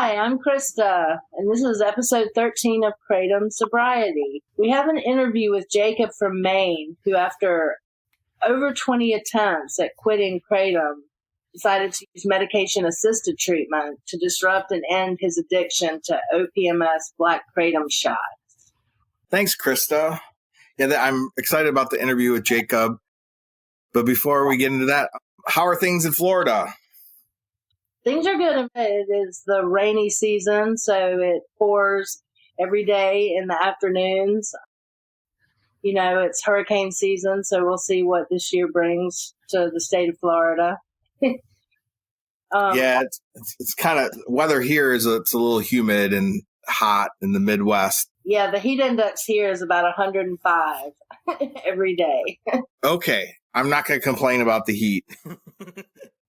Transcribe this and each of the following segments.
Hi, I'm Krista, and this is episode 13 of Kratom Sobriety. We have an interview with Jacob from Maine, who after over 20 attempts at quitting Kratom, decided to use medication-assisted treatment to disrupt and end his addiction to OPMS Black Kratom shots. Thanks, Krista. Yeah, I'm excited about the interview with Jacob. But before we get into that, how are things in Florida? Things are good. It is the rainy season, so it pours every day in the afternoons. You know, it's hurricane season, so we'll see what this year brings to the state of Florida. Yeah, it's kind of, weather here is it's a little humid and hot in the Midwest. Yeah, the heat index here is about 105 every day. Okay, I'm not going to complain about the heat.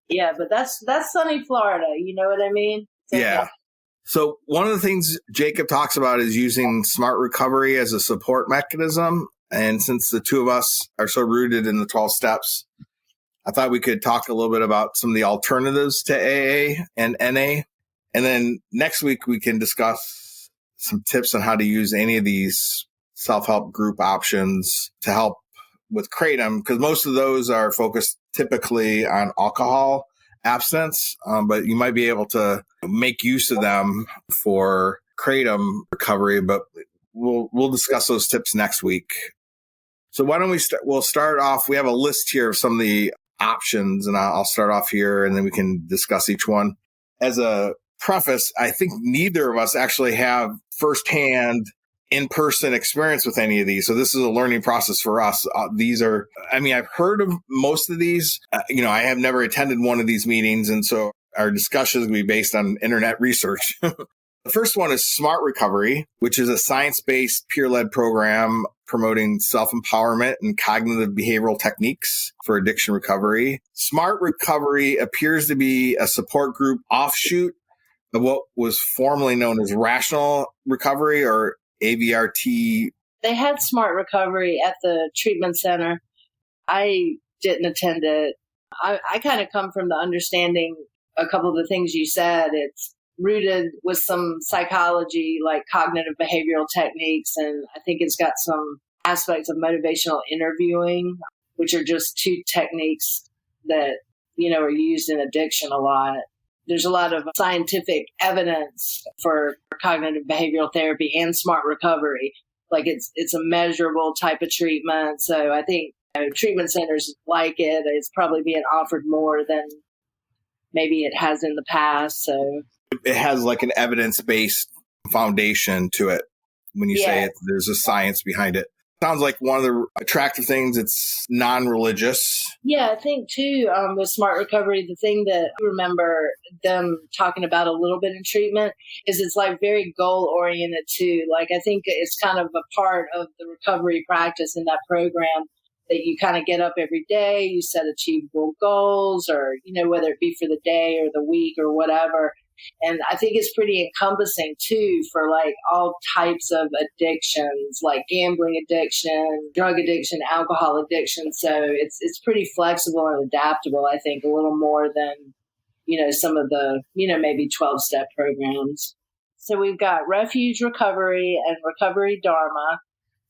Yeah, but that's sunny Florida. You know what I mean? So, yeah. So one of the things Jacob talks about is using smart recovery as a support mechanism. And since the two of us are so rooted in the 12 steps, I thought we could talk a little bit about some of the alternatives to AA and NA. And then next week we can discuss some tips on how to use any of these self-help group options to help with Kratom, because most of those are focused typically on alcohol abstinence, but you might be able to make use of them for Kratom recovery, but we'll discuss those tips next week. So why don't we'll start off, we have a list here of some of the options, and I'll start off here and then we can discuss each one. As a preface, I think neither of us actually have firsthand in-person experience with any of these. So this is a learning process for us. I've heard of most of these. I have never attended one of these meetings. And so our discussions will be based on internet research. The first one is Smart Recovery, which is a science-based peer-led program promoting self-empowerment and cognitive behavioral techniques for addiction recovery. Smart Recovery appears to be a support group offshoot of what was formerly known as Rational Recovery, or AVRT. They had Smart Recovery at the treatment center. I didn't attend it. I kind of come from the understanding a couple of the things you said. It's rooted with some psychology, like cognitive behavioral techniques. And I think it's got some aspects of motivational interviewing, which are just two techniques that, are used in addiction a lot. There's a lot of scientific evidence for cognitive behavioral therapy and smart recovery. Like it's a measurable type of treatment. So I think treatment centers like it. It's probably being offered more than maybe it has in the past. So it has like an evidence-based foundation to it. When you say it, there's a science behind it. Sounds like one of the attractive things, it's non-religious. Yeah, I think too, with Smart Recovery, the thing that I remember them talking about a little bit in treatment is it's like very goal-oriented too. Like I think it's kind of a part of the recovery practice in that program that you kind of get up every day, you set achievable goals, or, whether it be for the day or the week or whatever. And I think it's pretty encompassing too for like all types of addictions, like gambling addiction, drug addiction, alcohol addiction. So it's pretty flexible and adaptable, I think, a little more than, some of the, maybe 12-step programs. So we've got Refuge Recovery and Recovery Dharma.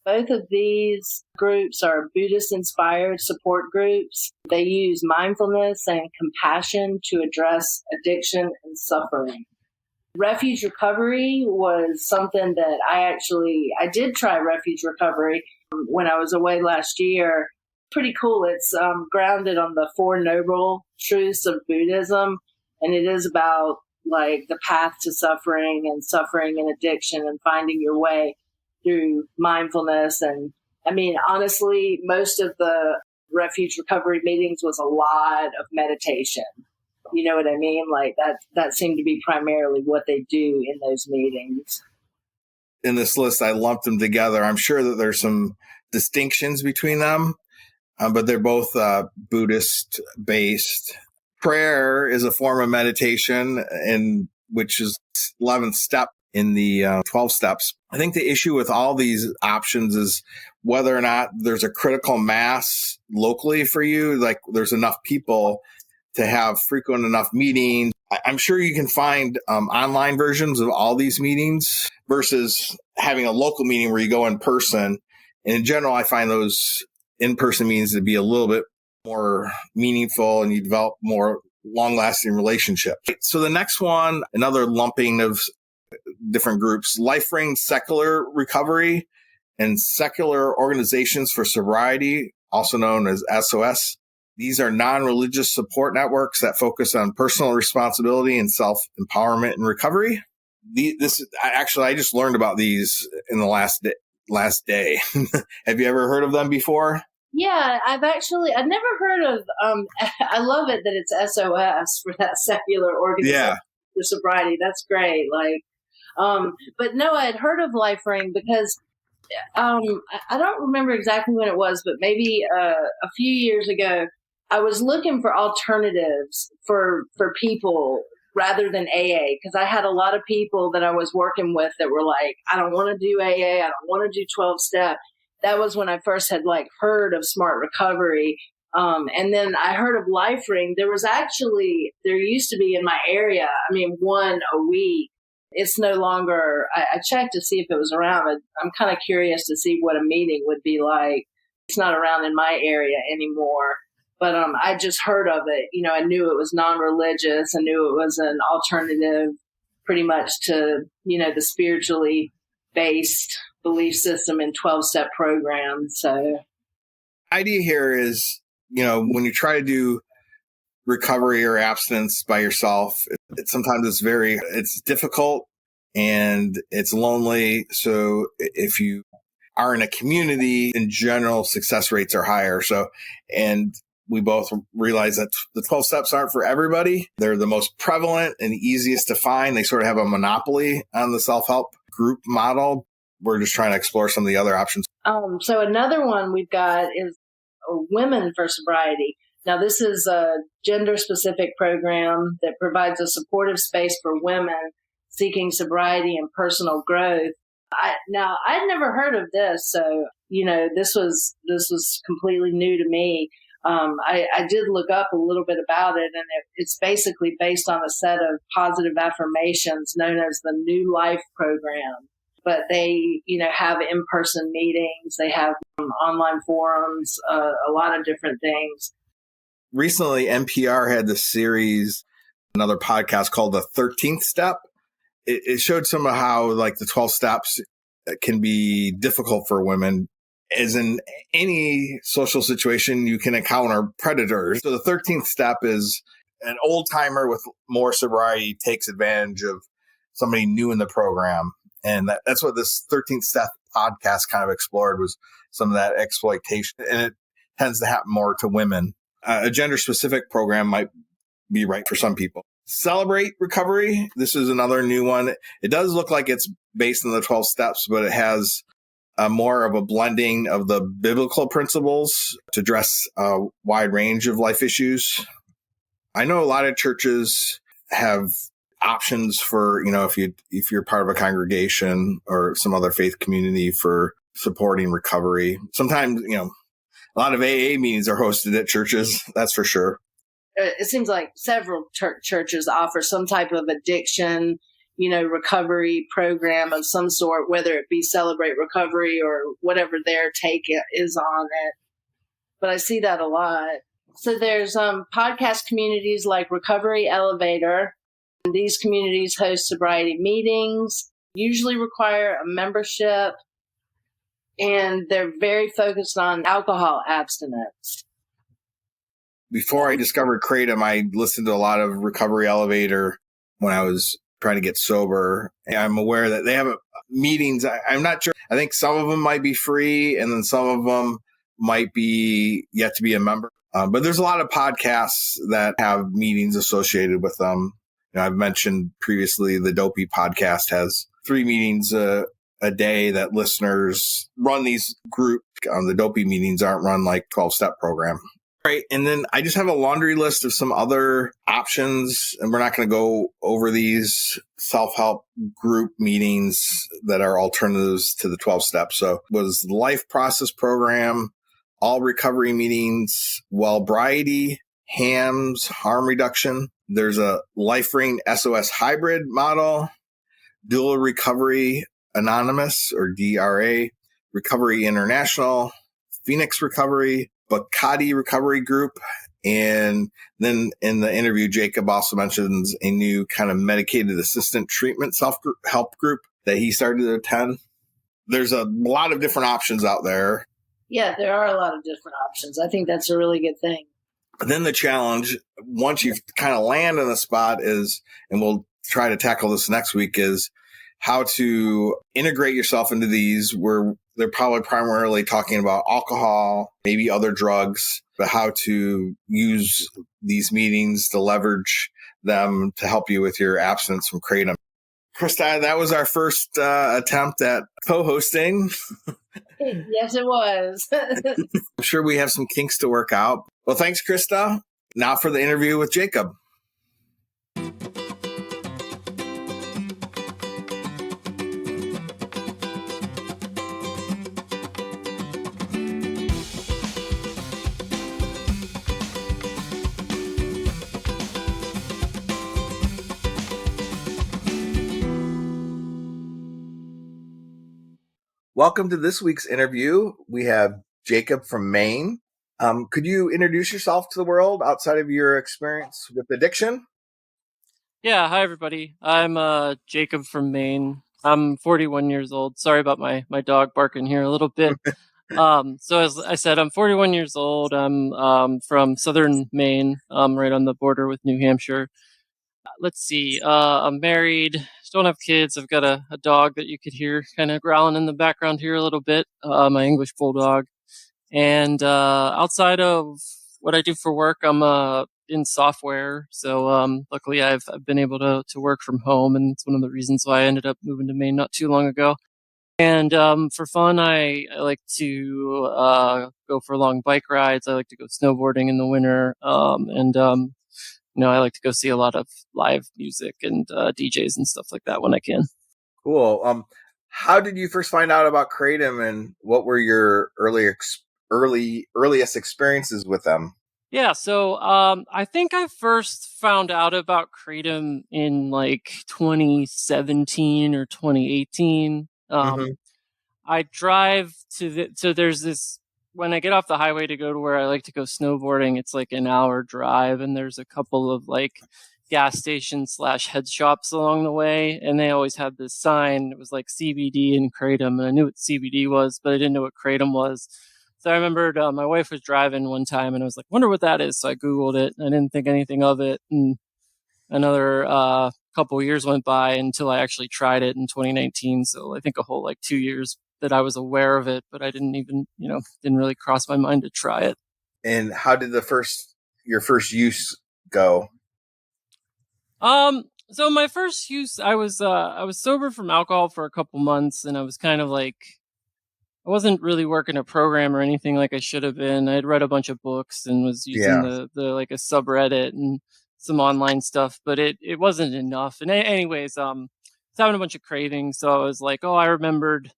Both of these groups are Buddhist-inspired support groups. They use mindfulness and compassion to address addiction and suffering. Refuge Recovery was something that I did try Refuge Recovery when I was away last year. Pretty cool. It's grounded on the Four Noble Truths of Buddhism, and it is about like the path to suffering and addiction and finding your way through mindfulness. And I mean, honestly, most of the Refuge Recovery meetings was a lot of meditation. You know what I mean? Like that seemed to be primarily what they do in those meetings. In this list, I lumped them together. I'm sure that there's some distinctions between them, but they're both Buddhist based. Prayer is a form of meditation, and which is 11th step in the 12 steps. I think the issue with all these options is whether or not there's a critical mass locally for you, like there's enough people to have frequent enough meetings I'm sure you can find online versions of all these meetings versus having a local meeting where you go in person. And in general, I find those in-person meetings to be a little bit more meaningful and you develop more long-lasting relationships. So the next one, another lumping of different groups, Life-Ring Secular Recovery and Secular Organizations for Sobriety, also known as SOS. These are non-religious support networks that focus on personal responsibility and self-empowerment and recovery. I just learned about these in the last day. Have you ever heard of them before? Yeah, I've never heard of, I love it that it's SOS for that secular organization for sobriety. That's great. But no, I had heard of Life-Ring because I don't remember exactly when it was, but maybe a few years ago, I was looking for alternatives for people rather than AA, because I had a lot of people that I was working with that were like, I don't want to do AA, I don't want to do 12-step. That was when I first had heard of Smart Recovery. And then I heard of Life-Ring. There used to be in my area, one a week. It's no longer, I checked to see if it was around. I'm kind of curious to see what a meeting would be like. It's not around in my area anymore. But I just heard of it. I knew it was non-religious. I knew it was an alternative pretty much to, the spiritually based belief system and 12-step program. So the idea here is, when you try to do recovery or abstinence by yourself, sometimes it's difficult and it's lonely. So if you are in a community, in general, success rates are higher. And we both realize that the 12 steps aren't for everybody. They're the most prevalent and easiest to find. They sort of have a monopoly on the self-help group model. We're just trying to explore some of the other options. So another one we've got is Women for Sobriety. Now, this is a gender-specific program that provides a supportive space for women seeking sobriety and personal growth. I'd never heard of this, so this was completely new to me. I did look up a little bit about it, and it's basically based on a set of positive affirmations known as the New Life program. But they, have in-person meetings. They have online forums, a lot of different things. Recently, NPR had this series, another podcast called The 13th Step. It showed some of how the 12 steps can be difficult for women. As in any social situation, you can encounter predators. So the 13th step is an old timer with more sobriety takes advantage of somebody new in the program. And that's what this 13th step podcast kind of explored, was some of that exploitation. And it tends to happen more to women. A gender specific program might be right for some people. Celebrate Recovery. This is another new one. It does look like it's based on the 12 steps, but it has more of a blending of the biblical principles to address a wide range of life issues. I know a lot of churches have options for, if you're part of a congregation or some other faith community for supporting recovery. Sometimes, a lot of AA meetings are hosted at churches, that's for sure. It seems like several churches offer some type of addiction recovery program of some sort, whether it be Celebrate Recovery or whatever their take is on it. But I see that a lot. So there's podcast communities like Recovery Elevator. These communities host sobriety meetings, usually require a membership, and they're very focused on alcohol abstinence. Before I discovered Kratom, I listened to a lot of Recovery Elevator when I was trying to get sober. And I'm aware that they have meetings. I'm not sure. I think some of them might be free, and then some of them might be yet to be a member. But there's a lot of podcasts that have meetings associated with them. I've mentioned previously the Dopey podcast has 3 meetings a day that listeners run these groups. The Dopey meetings aren't run like 12-step program. Right. And then I just have a laundry list of some other options, and we're not going to go over these self-help group meetings that are alternatives to the 12 steps. So it was the Life Process Program, all recovery meetings, Wellbriety, HAMS, harm reduction, There's a LifeRain SOS hybrid model, Dual Recovery Anonymous or DRA, Recovery International, Phoenix Recovery, Bacardi Recovery Group. And then in the interview, Jacob also mentions a new kind of medicated assistant treatment self-help group that he started to attend. There's a lot of different options out there. Yeah, there are a lot of different options. I think that's a really good thing. But then the challenge, once you kind of land in the spot is, and we'll try to tackle this next week, is how to integrate yourself into these where they're probably primarily talking about alcohol, maybe other drugs, but how to use these meetings to leverage them to help you with your abstinence from Kratom. Krista, that was our first attempt at co-hosting. Yes, it was. I'm sure we have some kinks to work out. Well, thanks, Krista. Now for the interview with Jacob. Welcome to this week's interview. We have Jacob from Maine. Could you introduce yourself to the world outside of your experience with addiction? Yeah, hi everybody. I'm Jacob from Maine. I'm 41 years old. Sorry about my dog barking here a little bit. So as I said, I'm 41 years old. I'm from southern Maine, right on the border with New Hampshire. Let's see. I'm married. Don't have kids. I've got a dog that you could hear kind of growling in the background here a little bit. My English bulldog. And outside of what I do for work, I'm in software. So luckily, I've been able to work from home, and it's one of the reasons why I ended up moving to Maine not too long ago. And for fun, I like to go for long bike rides. I like to go snowboarding in the winter, I like to go see a lot of live music and DJs and stuff like that when I can. Cool. How did you first find out about Kratom, and what were your earliest experiences with them? Yeah, so I think I first found out about Kratom in like 2017 or 2018. I drive so there's this, when I get off the highway to go to where I like to go snowboarding, it's like an hour drive, and there's a couple of like gas stations / head shops along the way, and they always had this sign. It was like CBD and Kratom, and I knew what CBD was, but I didn't know what Kratom was. So I remembered my wife was driving one time, and I was like, wonder what that is. So I Googled it. I didn't think anything of it. And another couple years went by until I actually tried it in 2019. So I think a whole like 2 years that I was aware of it, but I didn't even, didn't really cross my mind to try it. And how did your first use go? So my first use, I was sober from alcohol for a couple months, and I was kind of like, I wasn't really working a program or anything like I should have been. I had read a bunch of books and was using the like a subreddit and some online stuff, but it wasn't enough. And anyways, I was having a bunch of cravings, so I was like, oh, I remembered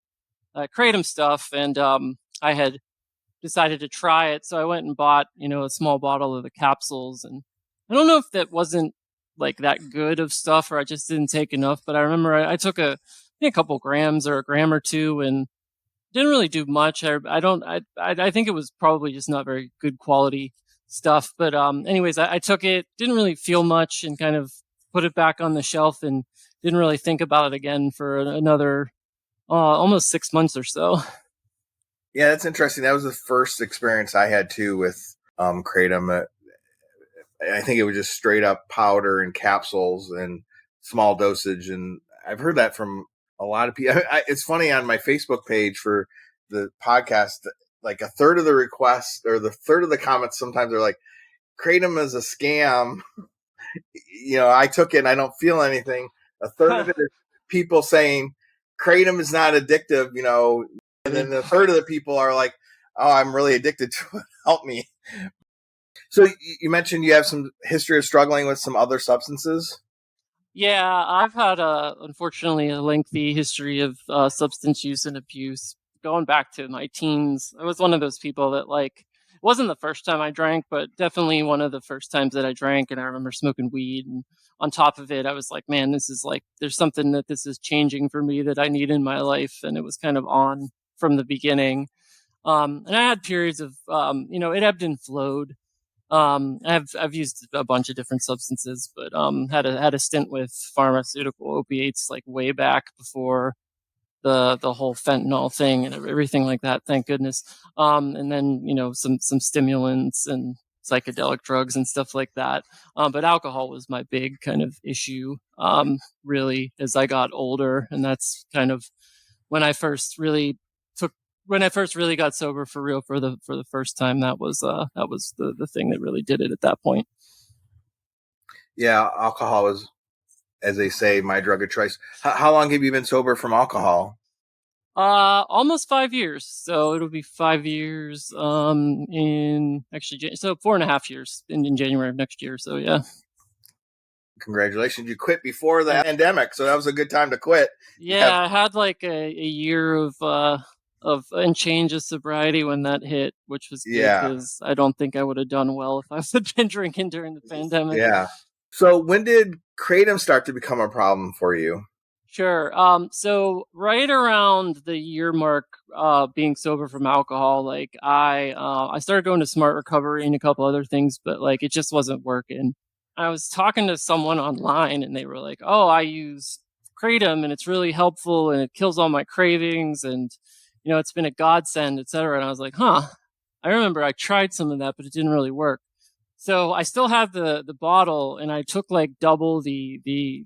Kratom stuff, and I had decided to try it. So I went and bought, a small bottle of the capsules, and I don't know if that wasn't like that good of stuff or I just didn't take enough, but I remember I took a couple grams or a gram or two, and didn't really do much. I think it was probably just not very good quality stuff. But anyways, I took it, didn't really feel much, and kind of put it back on the shelf, and didn't really think about it again for another almost 6 months or so. Yeah, that's interesting. That was the first experience I had too with Kratom. I think it was just straight up powder and capsules and small dosage. And I've heard that from a lot of people. It's funny, on my Facebook page for the podcast, like a third of the requests or the third of the comments sometimes are like, Kratom is a scam. I took it and I don't feel anything. A third of it is people saying Kratom is not addictive, and then the third of the people are like, oh, I'm really addicted to it. Help me. So you mentioned you have some history of struggling with some other substances. Yeah, I've had unfortunately a lengthy history of substance use and abuse going back to my teens. I was one of those people that like wasn't the first time I drank, but definitely one of the first times that I drank. And I remember smoking weed. And on top of it, I was like, man, this is like, there's something that this is changing for me that I need in my life. And it was kind of on from the beginning. And I had periods of, it ebbed and flowed. I've used a bunch of different substances, but had a stint with pharmaceutical opiates like way back before the whole fentanyl thing and everything like that. Thank goodness. And then some stimulants and psychedelic drugs and stuff like that. But alcohol was my big kind of issue, really, as I got older, and that's kind of when I first really got sober for real for the first time. That was the thing that really did it at that point. Yeah, alcohol is, as they say, my drug of choice. How long have you been sober from alcohol? Almost 5 years. So it'll be 5 years, so 4.5 years in January of next year. So yeah. Congratulations. You quit before the pandemic. So that was a good time to quit. Yeah. I had like a year of and change of sobriety when that hit, which was good because I don't think I would have done well if I had been drinking during the pandemic. Yeah. So when did Kratom start to become a problem for you? Sure. So right around the year mark, being sober from alcohol, like I started going to Smart Recovery and a couple other things, but like it just wasn't working. I was talking to someone online and they were like, "Oh, I use Kratom and it's really helpful and it kills all my cravings and it's been a godsend, etc." And I was like, "Huh." I remember I tried some of that, but it didn't really work. So I still have the bottle and I took like double the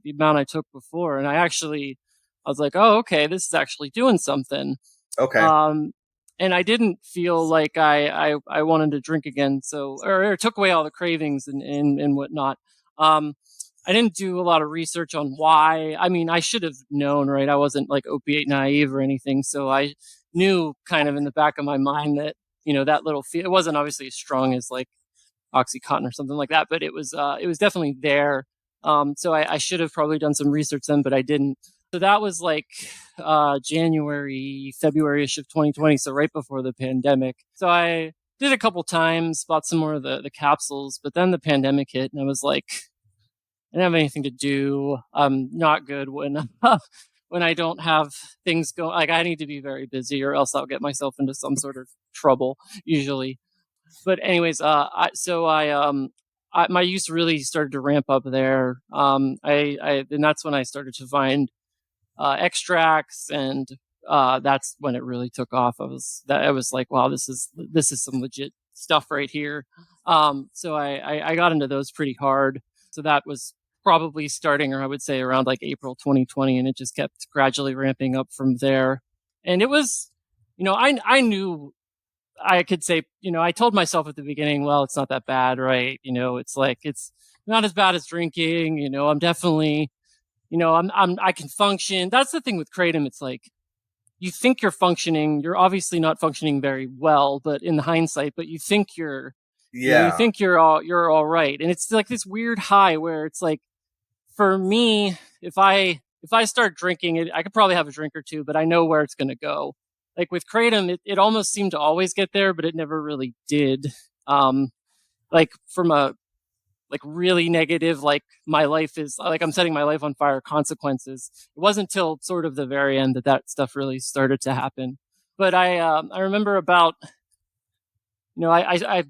amount I took before. And I was like, oh, okay, this is actually doing something. Okay. And I didn't feel like I wanted to drink again. So, or it took away all the cravings and whatnot. I didn't do a lot of research on why. I mean, I should have known, right? I wasn't like opiate naive or anything. So I knew kind of in the back of my mind that, that little feel, it wasn't obviously as strong as like Oxycontin or something like that, but it was definitely there. So I should have probably done some research then, but I didn't. So that was like January, February-ish of 2020, so right before the pandemic. So I did a couple times, bought some more of the capsules, but then the pandemic hit and I was like, I didn't have anything to do. I'm not good when when I don't have things go. Like I need to be very busy or else I'll get myself into some sort of trouble usually. But anyways, my use really started to ramp up there. And that's when I started to find extracts, and that's when it really took off. I was like, wow, this is some legit stuff right here. So I got into those pretty hard. So that was probably starting, or I would say around like April 2020, and it just kept gradually ramping up from there. And it was, I knew I could say, I told myself at the beginning, well, it's not that bad, right? It's like, it's not as bad as drinking, I'm definitely, I can function. That's the thing with Kratom. It's like, you think you're functioning, you're obviously not functioning very well, but in hindsight, but you think you think you're all right. And it's like this weird high where it's like, for me, if I start drinking it, I could probably have a drink or two, but I know where it's going to go. Like with Kratom, it almost seemed to always get there, but it never really did. Like from a like really negative, like my life is like I'm setting my life on fire consequences. It wasn't until sort of the very end that stuff really started to happen. But I remember about, I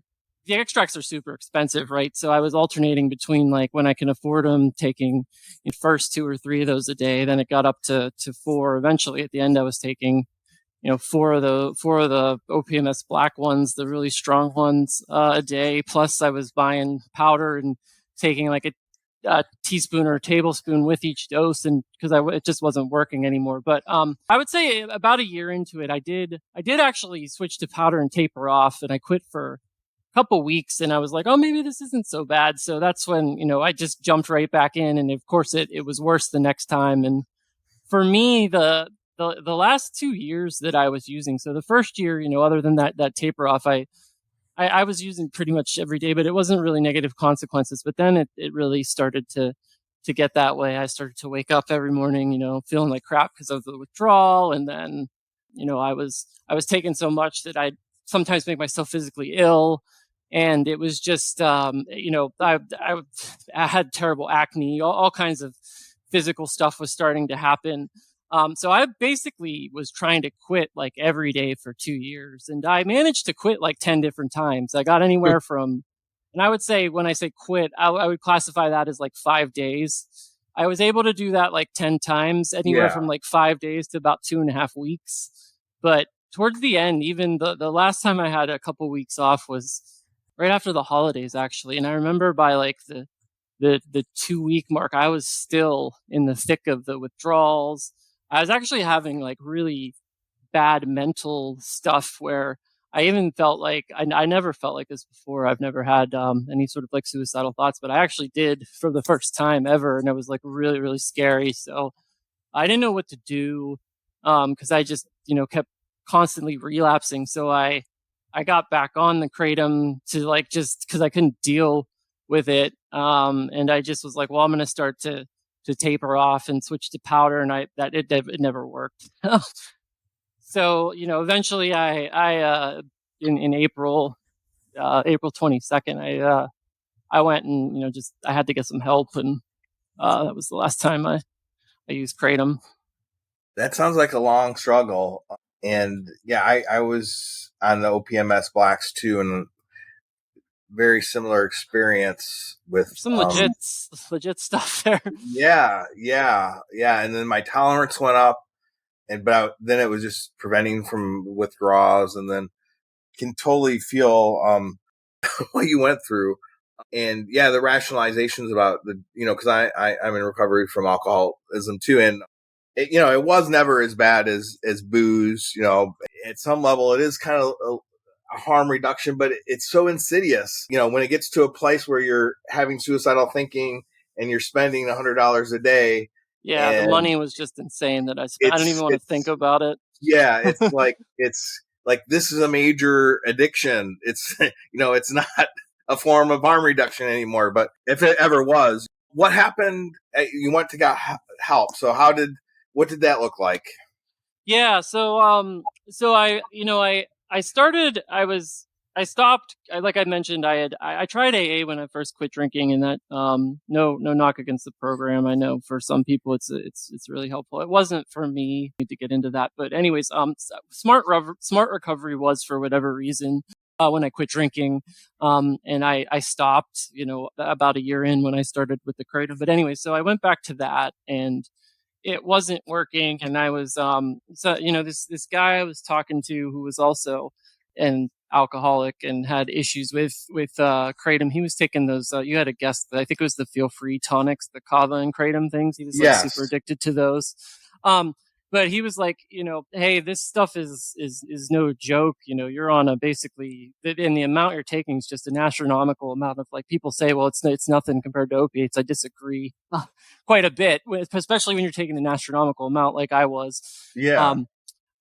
the extracts are super expensive, right? So I was alternating between like when I can afford them, taking first 2 or 3 of those a day. Then it got up to 4. Eventually, at the end, I was taking 4 of the OPMS black ones, the really strong ones, a day. Plus, I was buying powder and taking like a teaspoon or a tablespoon with each dose, and because it just wasn't working anymore. But I would say about a year into it, I did actually switch to powder and taper off, and I quit for a couple weeks, and I was like, oh, maybe this isn't so bad. So that's when I just jumped right back in, and of course it was worse the next time. And for me, the last 2 years that I was using, so the first year, other than that taper off, I was using pretty much every day, but it wasn't really negative consequences. But then it really started to get that way. I started to wake up every morning, feeling like crap because of the withdrawal. And then, I was taking so much that sometimes make myself physically ill. And it was just, I had terrible acne, all kinds of physical stuff was starting to happen. So I basically was trying to quit like every day for 2 years, and I managed to quit like 10 different times. I got anywhere from, and I would say when I say quit, I would classify that as like 5 days. I was able to do that like 10 times, anywhere from like 5 days to about 2.5 weeks. But towards the end, even the last time I had a couple weeks off was right after the holidays, actually. And I remember by like the 2 week mark, I was still in the thick of the withdrawals. I was actually having like really bad mental stuff where I even felt like I never felt like this before. I've never had any sort of like suicidal thoughts, but I actually did for the first time ever. And it was like really, really scary. So I didn't know what to do because I just, kept constantly relapsing. So I got back on the Kratom to like just because I couldn't deal with it. And I just was like, well, I'm going to start to taper off and switch to powder. And it never worked. So, eventually I in April 22nd, I went and, I had to get some help. And that was the last time I used Kratom. That sounds like a long struggle. And yeah, I was on the OPMS blacks too, and very similar experience with some legit stuff there. Yeah. And then my tolerance went up, but then it was just preventing from withdrawals, and then can totally feel what you went through. And yeah, the rationalizations about because I'm in recovery from alcoholism too, and it was never as bad as booze. At some level, it is kind of a harm reduction, but it's so insidious. When it gets to a place where you're having suicidal thinking and you're spending $100 a day. Yeah, the money was just insane that I don't even want to think about it. Yeah, it's like this is a major addiction. It's it's not a form of harm reduction anymore. But if it ever was, what happened? You went to get help. So what did that look like? Yeah, so I stopped. Like I mentioned, I tried AA when I first quit drinking, and that no knock against the program. I know for some people it's really helpful. It wasn't for me to get into that, but anyways, smart recovery was for whatever reason. When I quit drinking, and I stopped, about a year in when I started with the Kratom. But anyway, so I went back to that, and it wasn't working. And I was, this guy I was talking to who was also an alcoholic and had issues with Kratom. He was taking those, you had a guest, I think it was the Feel Free tonics, the Kava and Kratom things. He was like super addicted to those. But he was like, hey, this stuff is no joke. You're on a basically, and the amount you're taking is just an astronomical amount of, like, people say, well, it's nothing compared to opiates. I disagree quite a bit, especially when you're taking an astronomical amount like I was. Yeah.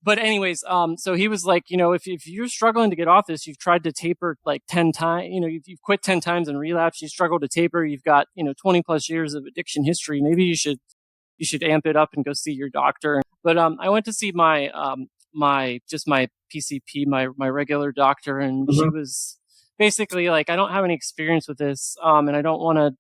But anyways, so he was like, if you're struggling to get off this, you've tried to taper like 10 times, you've quit 10 times and relapsed, you struggle to taper, you've got, 20 plus years of addiction history. Maybe you should amp it up and go see your doctor. But I went to see my my PCP, my regular doctor, and she was basically like, I don't have any experience with this, and I don't want to,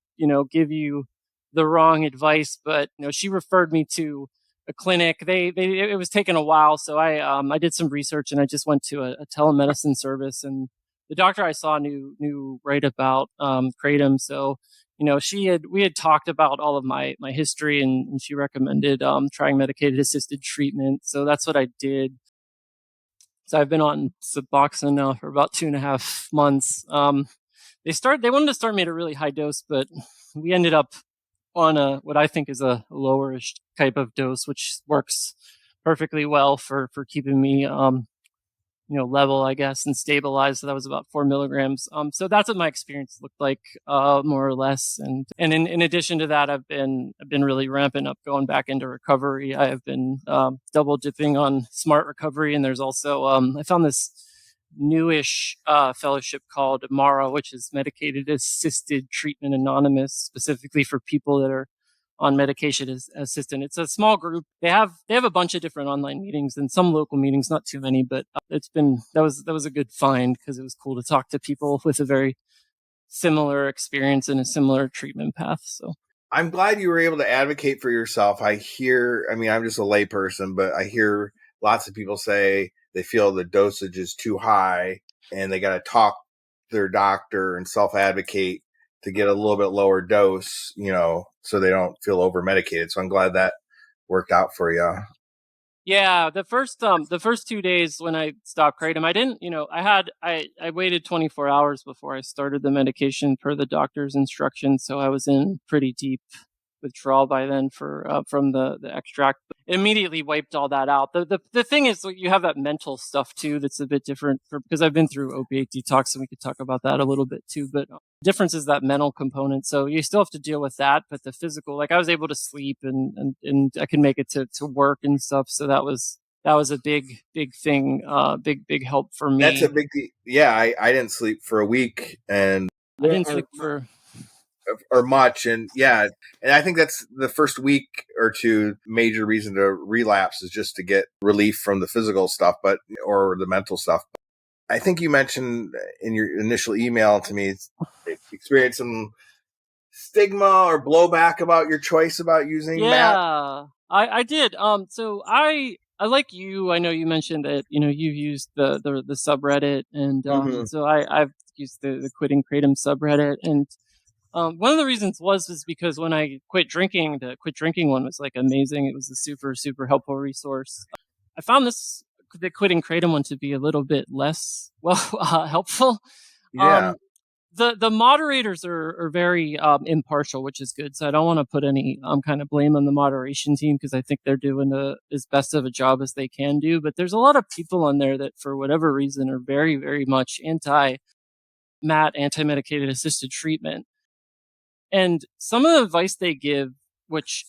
give you the wrong advice, but she referred me to a clinic. It was taking a while, so I did some research and I just went to a telemedicine service, and the doctor I saw knew right about Kratom. So we had talked about all of my history, and she recommended trying medicated assisted treatment. So that's what I did. So I've been on Suboxone now for about 2.5 months. They wanted to start me at a really high dose, but we ended up on what I think is a lowerish type of dose, which works perfectly well for keeping me level, I guess, and stabilized. So that was about 4 milligrams. So that's what my experience looked like, more or less. And in addition to that, I've been really ramping up, going back into recovery. I have been double dipping on smart recovery, and there's also I found this newish fellowship called MARA, which is Medicated Assisted Treatment Anonymous, specifically for people that are on medication assistant. It's a small group. They have a bunch of different online meetings and some local meetings, not too many, but that was a good find because it was cool to talk to people with a very similar experience and a similar treatment path. So I'm glad you were able to advocate for yourself. I'm just a layperson, but I hear lots of people say they feel the dosage is too high and they got to talk to their doctor and self-advocate to get a little bit lower dose, so they don't feel over medicated. So I'm glad that worked out for you. Yeah, the first 2 days when I stopped Kratom, I didn't, I waited 24 hours before I started the medication per the doctor's instructions, so I was in pretty deep withdrawal by then from the extract. It immediately wiped all that out. The thing is, you have that mental stuff too that's a bit different because I've been through opiate detox and we could talk about that a little bit too. But the difference is that mental component. So you still have to deal with that, but the physical, like I was able to sleep and I could make it to work and stuff. So that was a big thing, big help for me. That's a big deal. Yeah, I didn't sleep for a week and I didn't sleep for or much. And yeah, and I think that's the first week or two major reason to relapse is just to get relief from the physical stuff, or the mental stuff. I think you mentioned in your initial email to me, experienced some stigma or blowback about your choice about using MAT. Yeah, I did. So I like you. I know you mentioned that you've used the subreddit, and so I've used the Quitting Kratom subreddit, and one of the reasons was because when I quit drinking, the quit drinking one was like amazing. It was a super super helpful resource. I found the Quitting Kratom one to be a little bit less helpful. Yeah. The moderators are very impartial, which is good. So I don't want to put any kind of blame on the moderation team because I think they're doing as best of a job as they can do. But there's a lot of people on there that, for whatever reason, are very, very much anti-MAT, anti-medicated assisted treatment. And some of the advice they give,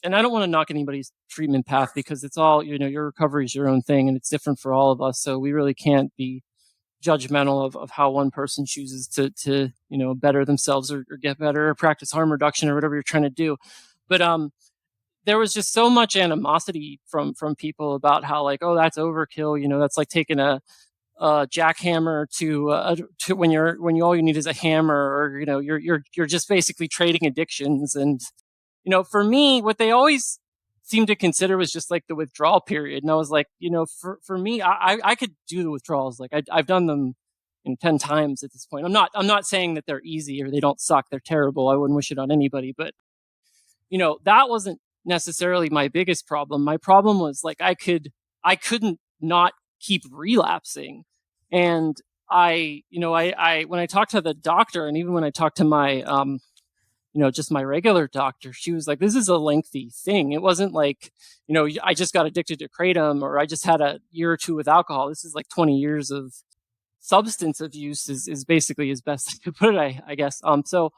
and I don't want to knock anybody's treatment path because it's all, your recovery is your own thing and it's different for all of us. So we really can't be judgmental of how one person chooses to better themselves or get better or practice harm reduction or whatever you're trying to do. But there was just so much animosity from people about how, like, oh, that's overkill. That's like taking a jackhammer to when all you need is a hammer, or you're just basically trading addictions. And for me, what they always seemed to consider was just like the withdrawal period. And I was like, for me, I could do the withdrawals. Like I've done them 10 times at this point. I'm not saying that they're easy or they don't suck. They're terrible. I wouldn't wish it on anybody, but that wasn't necessarily my biggest problem. My problem was like, I couldn't not keep relapsing. And I when I talked to the doctor, and even when I talked to my, just my regular doctor, she was like, this is a lengthy thing. It wasn't like, I just got addicted to Kratom or I just had a year or two with alcohol. This is like 20 years of substance abuse is basically as best I could put it, I guess. So,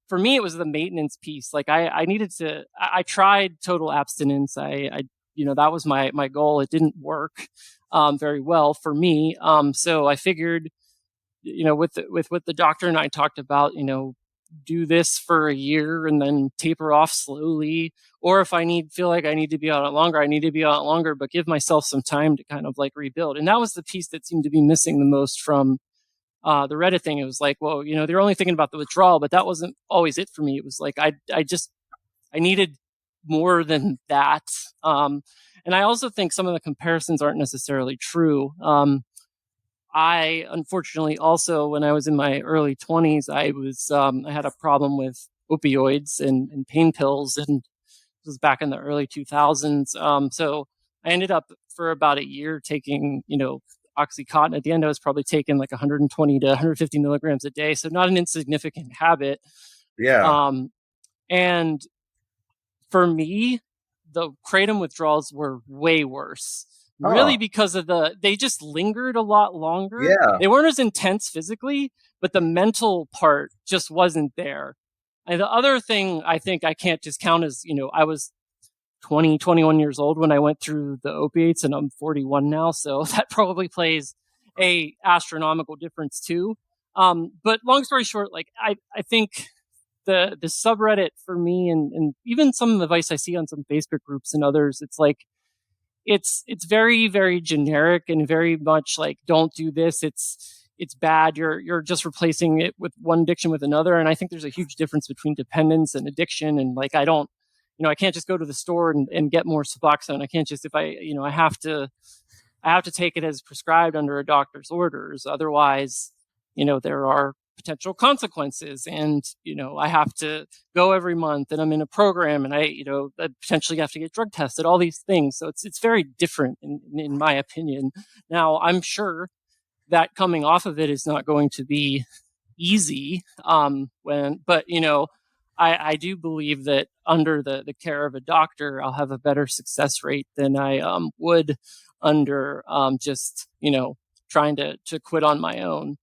for me, it was the maintenance piece. Like I needed to, I tried total abstinence. That was my goal. It didn't work very well for me. So I figured, with what the doctor and I talked about, do this for a year and then taper off slowly. Or if I feel like I need to be on it longer, I need to be on it longer, but give myself some time to kind of like rebuild. And that was the piece that seemed to be missing the most from the Reddit thing. It was like, well, they're only thinking about the withdrawal, but that wasn't always it for me. It was like, I needed more than that. And I also think some of the comparisons aren't necessarily true. I unfortunately also, when I was in my early 20s, I had a problem with opioids and pain pills, and this was back in the early 2000s. So I ended up for about a year taking, Oxycontin. At the end, I was probably taking like 120 to 150 milligrams a day. So not an insignificant habit. Yeah. And for me, the Kratom withdrawals were way worse. Really, because of they just lingered a lot longer. Yeah. They weren't as intense physically, but the mental part just wasn't there. And the other thing I think I can't discount is, I was 21 years old when I went through the opiates, and I'm 41 now. So that probably plays a astronomical difference too. But long story short, like I think the subreddit for me, and even some of the advice I see on some Facebook groups and others, it's like it's very, very generic and very much like, don't do this. It's bad. You're just replacing it with one addiction with another. And I think there's a huge difference between dependence and addiction. And like, I don't, I can't just go to the store and get more Suboxone. I can't just, if I have to take it as prescribed under a doctor's orders. Otherwise, there are potential consequences, and I have to go every month, and I'm in a program, and I potentially have to get drug tested, all these things. So it's very different in my opinion. Now, I'm sure that coming off of it is not going to be easy. But I do believe that under the care of a doctor, I'll have a better success rate than I would under just trying to quit on my own.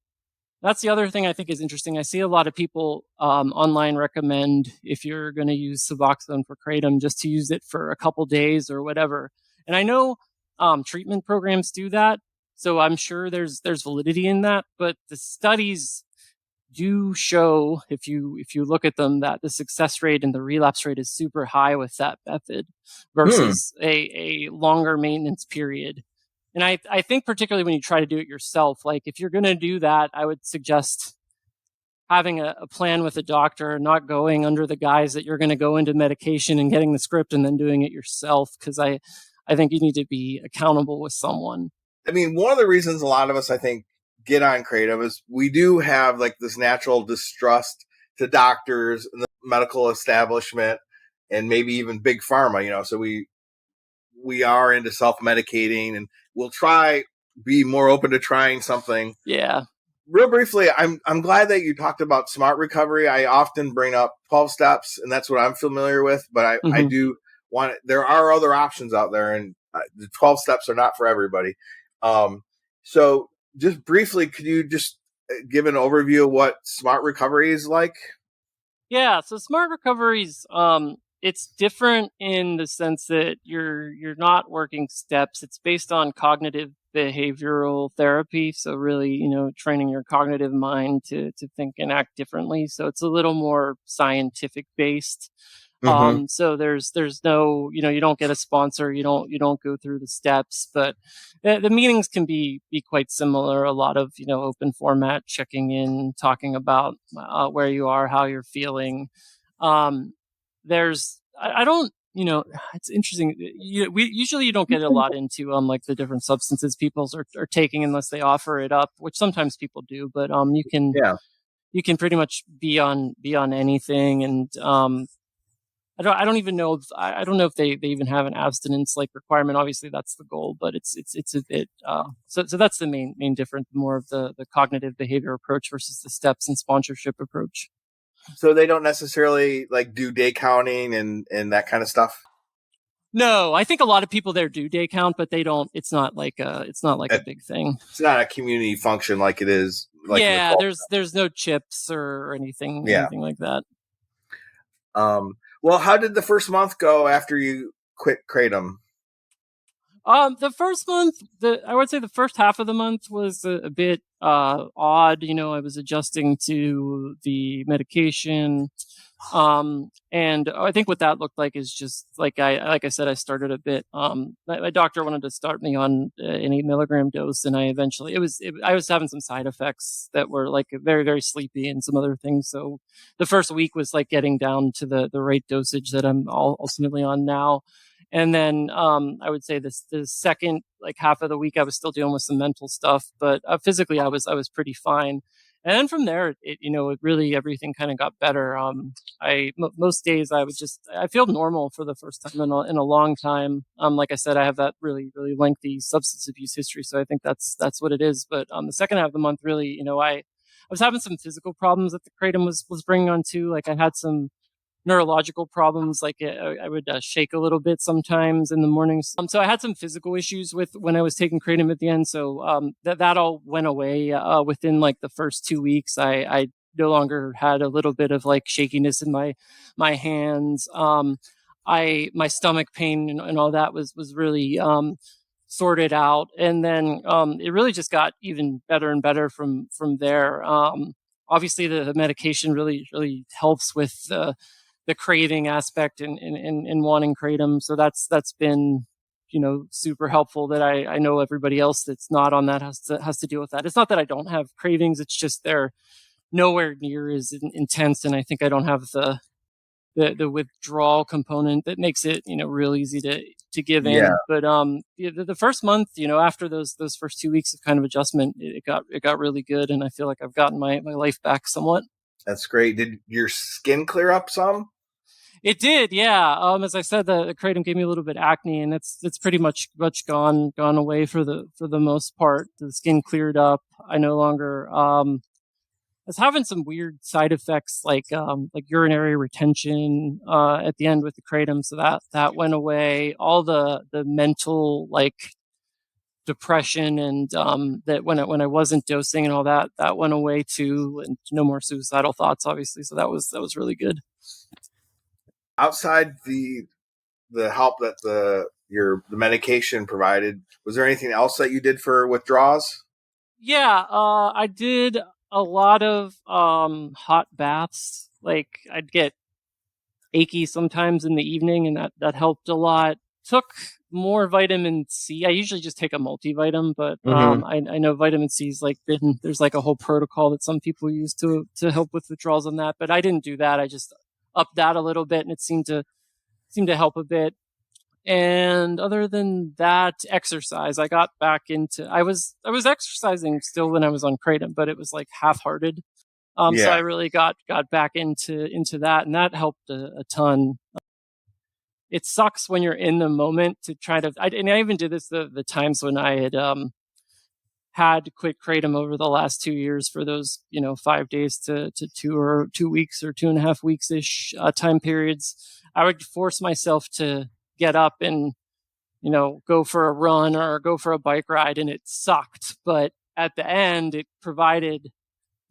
That's the other thing I think is interesting. I see a lot of people online recommend, if you're going to use Suboxone for Kratom, just to use it for a couple days or whatever. And I know treatment programs do that, so I'm sure there's validity in that. But the studies do show, if you look at them, that the success rate and the relapse rate is super high with that method versus a longer maintenance period. And I think particularly when you try to do it yourself, like if you're going to do that, I would suggest having a plan with a doctor, not going under the guise that you're going to go into medication and getting the script and then doing it yourself. Because I think you need to be accountable with someone. I mean, one of the reasons a lot of us, I think, get on Kratom is we do have like this natural distrust to doctors and the medical establishment and maybe even big pharma, so we are into self-medicating, and we'll be more open to trying something. Yeah. Real briefly, I'm glad that you talked about smart recovery. I often bring up 12 steps, and that's what I'm familiar with, but I do want there are other options out there, and the 12 steps are not for everybody. So just briefly, could you just give an overview of what smart recovery is like? Yeah. So smart recovery's, it's different in the sense that you're not working steps. It's based on cognitive behavioral therapy. So really, training your cognitive mind to think and act differently. So it's a little more scientific based. So there's no, you don't get a sponsor, you don't go through the steps, but the meetings can be quite similar. A lot of, open format, checking in, talking about where you are, how you're feeling. I don't, it's interesting. You don't get a lot into like the different substances people are taking unless they offer it up, which sometimes people do. But you can pretty much be on anything, and I don't even know. I don't know if they even have an abstinence like requirement. Obviously, that's the goal, but it's a bit. So that's the main difference. More of the cognitive behavior approach versus the steps and sponsorship approach. So they don't necessarily like do day counting and that kind of stuff. No, I think a lot of people there do day count, but they don't. It's not like a big thing. It's not a community function like it is. Like there's no chips or anything like that. Well, how did the first month go after you quit Kratom? The first month, I would say the first half of the month was a bit odd. I was adjusting to the medication. And I think what that looked like is just like I said, I started a bit. My doctor wanted to start me on an 8 milligram dose, and I was having some side effects that were like very, very sleepy and some other things. So the first week was like getting down to the right dosage that I'm ultimately on now. And then I would say the second like half of the week I was still dealing with some mental stuff, but physically I was pretty fine. And then from there, it really everything kind of got better. Most days I feel normal for the first time in a long time. Like I said, I have that really, really lengthy substance abuse history, so I think that's what it is. But the second half of the month, really, I was having some physical problems that the Kratom was bringing on too. Like I had some neurological problems, like I would shake a little bit sometimes in the mornings. So I had some physical issues with when I was taking Kratom at the end. So that all went away within like the first 2 weeks. I no longer had a little bit of like shakiness in my hands. My stomach pain and all that was really sorted out, and then it really just got even better and better from there. obviously the medication really helps with the craving aspect and wanting kratom. So that's been, super helpful, that I know everybody else that's not on that has to deal with that. It's not that I don't have cravings. It's just they're nowhere near as intense. And I think I don't have the withdrawal component that makes it, real easy to give in. But the first month, after those first 2 weeks of kind of adjustment, it got really good, and I feel like I've gotten my life back somewhat. That's great. Did your skin clear up some? It did, yeah. As I said, the kratom gave me a little bit of acne, and it's pretty much gone away for the most part. The skin cleared up. I no longer was having some weird side effects like urinary retention at the end with the kratom, so that went away. All the mental depression and that when I wasn't dosing and all that went away too, and no more suicidal thoughts, obviously. So that was really good. Outside the help that the medication provided, was there anything else that you did for withdrawals? Yeah, I did a lot of hot baths. Like I'd get achy sometimes in the evening, and that helped a lot. Took more vitamin C. I usually just take a multivitamin, but I know vitamin C is there's a whole protocol that some people use to help with withdrawals on that. But I didn't do that. I just upped that a little bit, and it seemed to help a bit. And other than that, exercise. I got back into. I was exercising still when I was on kratom, but it was half-hearted. So I really got back into that, and that helped a ton. It sucks when you're in the moment to try to. And I even did this the times when I had quit kratom over the last 2 years for those 5 days to 2 weeks or 2.5 weeks ish time periods. I would force myself to get up and go for a run or go for a bike ride, and it sucked. But at the end, it provided,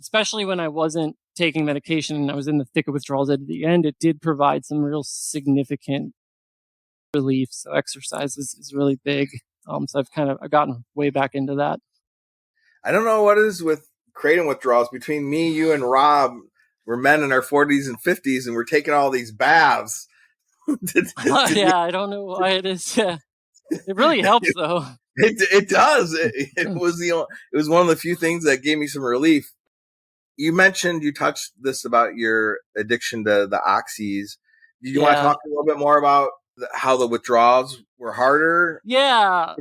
especially when I wasn't taking medication and I was in the thick of withdrawals at the end, it did provide some real significant relief. So exercise is really big. So I've gotten way back into that. I don't know what it is with kratom withdrawals. Between me, you, and Rob, we're men in our 40s and 50s, and we're taking all these baths. I don't know why it is. Yeah, it really helps though. It does. It was one of the few things that gave me some relief. You touched this about your addiction to the oxys. Do you want to talk a little bit more about how the withdrawals were harder? Yeah.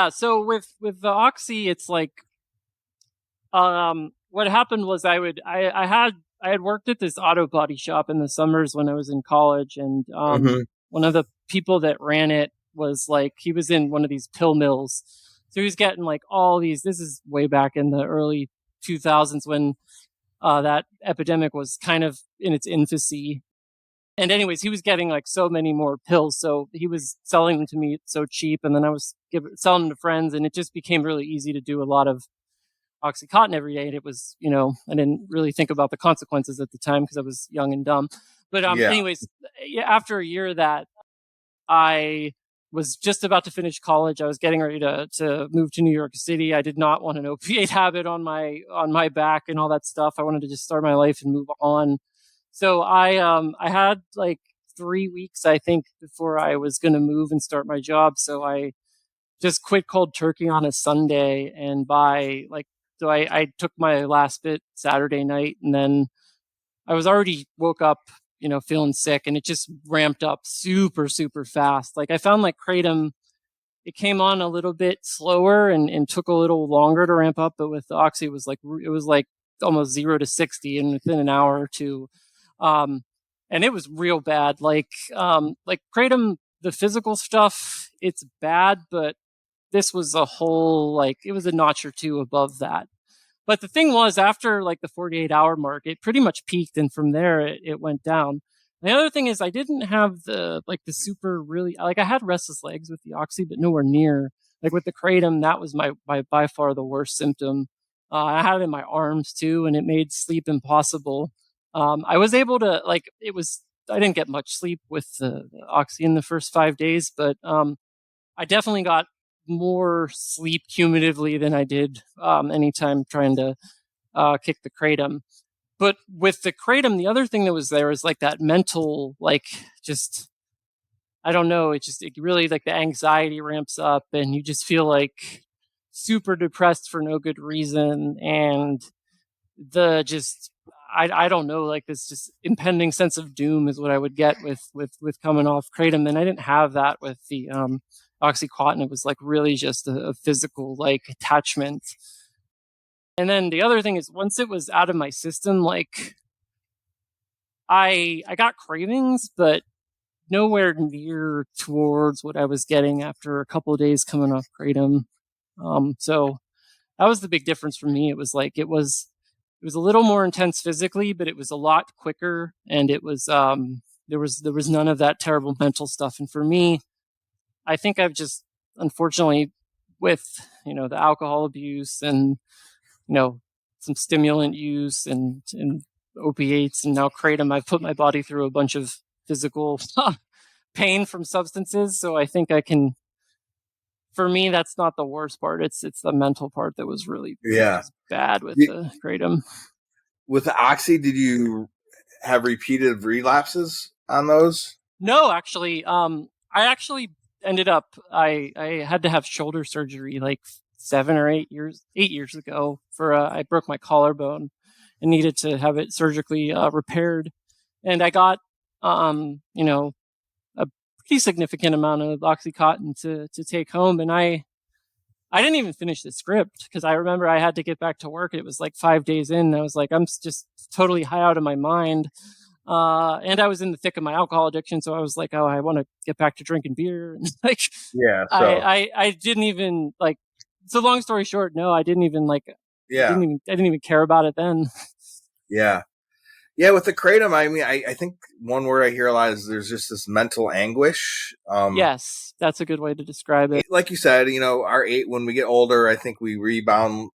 So with the oxy, it's what happened was I had worked at this auto body shop in the summers when I was in college, and one of the people that ran it was he was in one of these pill mills. So he was getting all these, this is way back in the early 2000s when that epidemic was kind of in its infancy. And anyways, he was getting so many more pills. So he was selling them to me so cheap. And then I was selling them to friends, and it just became really easy to do a lot of Oxycontin every day. And it was, I didn't really think about the consequences at the time because I was young and dumb. But anyways, after a year of that, I was just about to finish college. I was getting ready to move to New York City. I did not want an opiate habit on my back and all that stuff. I wanted to just start my life and move on. So I had 3 weeks, I think, before I was going to move and start my job. So I just quit cold turkey on a Sunday, and I took my last bit Saturday night, and then I was already woke up, feeling sick, and it just ramped up super, super fast. I found kratom, it came on a little bit slower and took a little longer to ramp up, but with the oxy, it was almost 0 to 60 and within an hour or two. And it was real bad. Kratom, the physical stuff, it's bad, but this was a whole, it was a notch or two above that. But the thing was, after the 48-hour mark, it pretty much peaked, and from there it went down. The other thing is, I didn't have the super really, I had restless legs with the oxy, but nowhere near with the kratom. That was my by far the worst symptom. I had it in my arms too, and it made sleep impossible. I was able to I didn't get much sleep with the oxy in the first 5 days, but I definitely got more sleep cumulatively than I did anytime trying to kick the kratom. But with the kratom, the other thing that was there is like that mental, like just, I don't know, it really like the anxiety ramps up and you just feel like super depressed for no good reason. And the just, I don't know, like this just impending sense of doom is what I would get with coming off kratom. And I didn't have that with the Oxycontin. It was like really just a physical like attachment. And then the other thing is once it was out of my system, like I got cravings, but nowhere near towards what I was getting after a couple of days coming off kratom. So that was the big difference for me. It was like it was a little more intense physically, but it was a lot quicker, and it was there was none of that terrible mental stuff. And for me, I think I've just unfortunately with the alcohol abuse and some stimulant use and opiates and now kratom, I've put my body through a bunch of physical pain from substances. So I think I can. For me, that's not the worst part. It's the mental part that was really bad with the kratom. With the oxy, did you have repeated relapses on those? No, actually, I actually ended up. I had to have shoulder surgery like 8 years ago. I broke my collarbone and needed to have it surgically repaired, and I got a pretty significant amount of Oxycontin to take home. And I didn't even finish the script because I remember I had to get back to work. It was like 5 days in. And I was like, I'm just totally high out of my mind. And I was in the thick of my alcohol addiction. So I was like, oh, I want to get back to drinking beer. And like, I didn't even like, so long story short, no, I didn't even like, I didn't even care about it then. Yeah. Yeah, with the kratom, I mean, I think one word I hear a lot is there's just this mental anguish. Yes, that's a good way to describe it. Like you said, when we get older, I think we rebound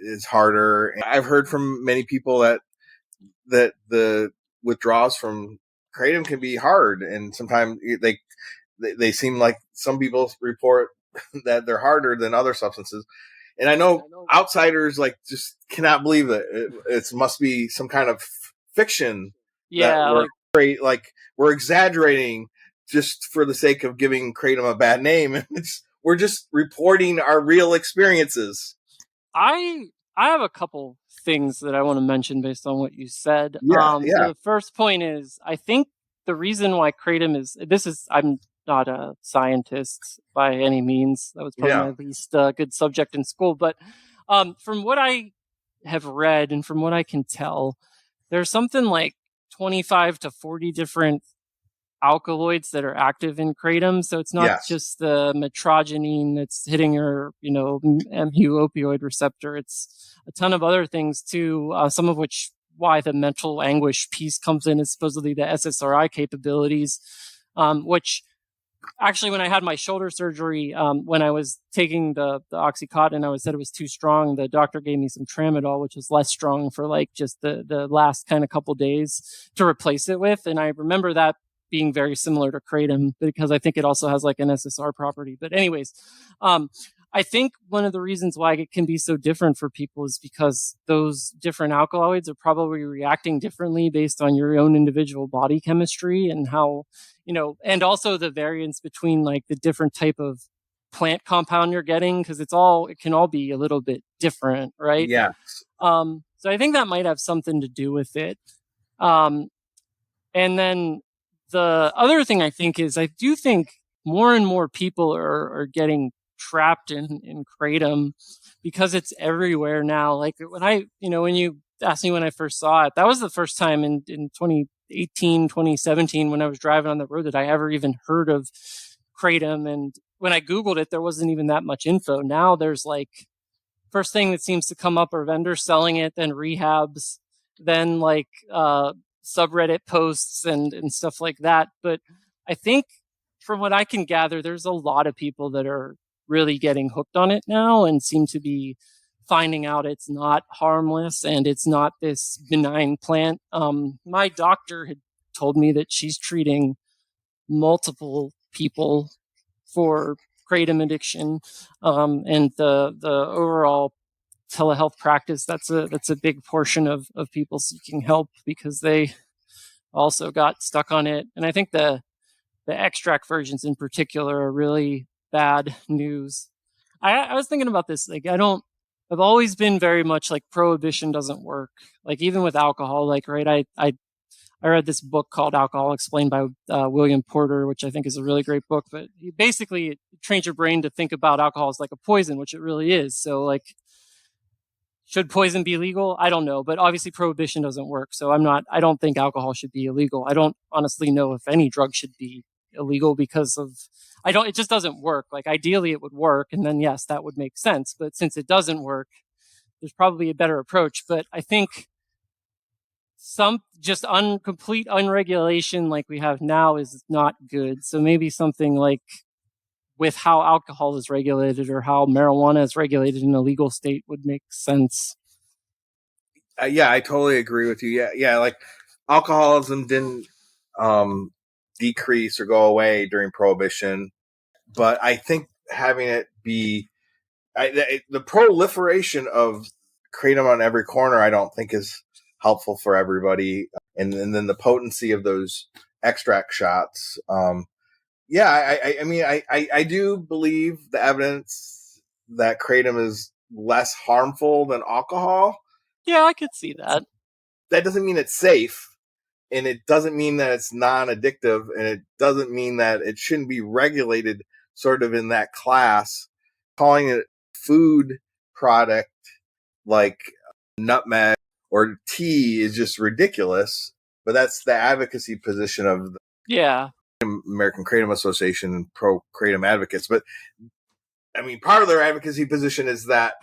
is harder. I've heard from many people that the withdrawals from kratom can be hard, and sometimes they seem like some people report that they're harder than other substances. And I know outsiders like just cannot believe that it must be some kind of fiction. Yeah, we're exaggerating just for the sake of giving kratom a bad name. We're just reporting our real experiences. I have a couple things that I want to mention based on what you said. Yeah. So the first point is I think the reason why kratom I'm not a scientist by any means. That was probably my least good subject in school. But from what I have read and from what I can tell, there's something like 25 to 40 different alkaloids that are active in kratom. So it's not just the metrogenine that's hitting your, MU opioid receptor. It's a ton of other things too, some of which why the mental anguish piece comes in is supposedly the SSRI capabilities, which actually, when I had my shoulder surgery, when I was taking the Oxycontin, I said it was too strong. The doctor gave me some tramadol, which was less strong for like just the last kind of couple days to replace it with. And I remember that being very similar to kratom because I think it also has like an SSR property. But anyways, I think one of the reasons why it can be so different for people is because those different alkaloids are probably reacting differently based on your own individual body chemistry and how, and also the variance between like the different type of plant compound you're getting, because it can all be a little bit different, right? Yeah. So I think that might have something to do with it. And then the other thing I think is I do think more and more people are getting trapped in kratom because it's everywhere now. Like when you asked me when I first saw it, that was the first time in 2018, 2017, when I was driving on the road that I ever even heard of kratom. And when I Googled it, there wasn't even that much info. Now there's like, first thing that seems to come up are vendors selling it, then rehabs, then like subreddit posts and stuff like that. But I think from what I can gather, there's a lot of people that are really getting hooked on it now and seem to be finding out it's not harmless and it's not this benign plant. My doctor had told me that she's treating multiple people for kratom addiction, and the overall telehealth practice, that's a big portion of people seeking help because they also got stuck on it. And I think the extract versions in particular are really bad news. I was thinking about this. Like, I've always been very much like prohibition doesn't work. Like, even with alcohol, like, right. I read this book called Alcohol Explained by William Porter, which I think is a really great book, but basically it trains your brain to think about alcohol as like a poison, which it really is. So like, should poison be legal? I don't know, but obviously prohibition doesn't work. So I don't think alcohol should be illegal. I don't honestly know if any drug should be illegal because it just doesn't work. Like, ideally it would work, and then yes, that would make sense. But since it doesn't work, there's probably a better approach. But I think some just complete unregulation like we have now is not good. So maybe something like with how alcohol is regulated or how marijuana is regulated in a legal state would make sense. Yeah, I totally agree with you. Yeah, like alcoholism didn't decrease or go away during Prohibition, but I think having it be the proliferation of kratom on every corner, I don't think is helpful for everybody, and then the potency of those extract shots. I mean, I do believe the evidence that kratom is less harmful than alcohol. Yeah, I could see that. That doesn't mean it's safe, and it doesn't mean that it's non-addictive, and it doesn't mean that it shouldn't be regulated sort of in that class. Calling it food product like nutmeg or tea is just ridiculous, but that's the advocacy position of the American Kratom Association and pro-kratom advocates. But I mean, part of their advocacy position is that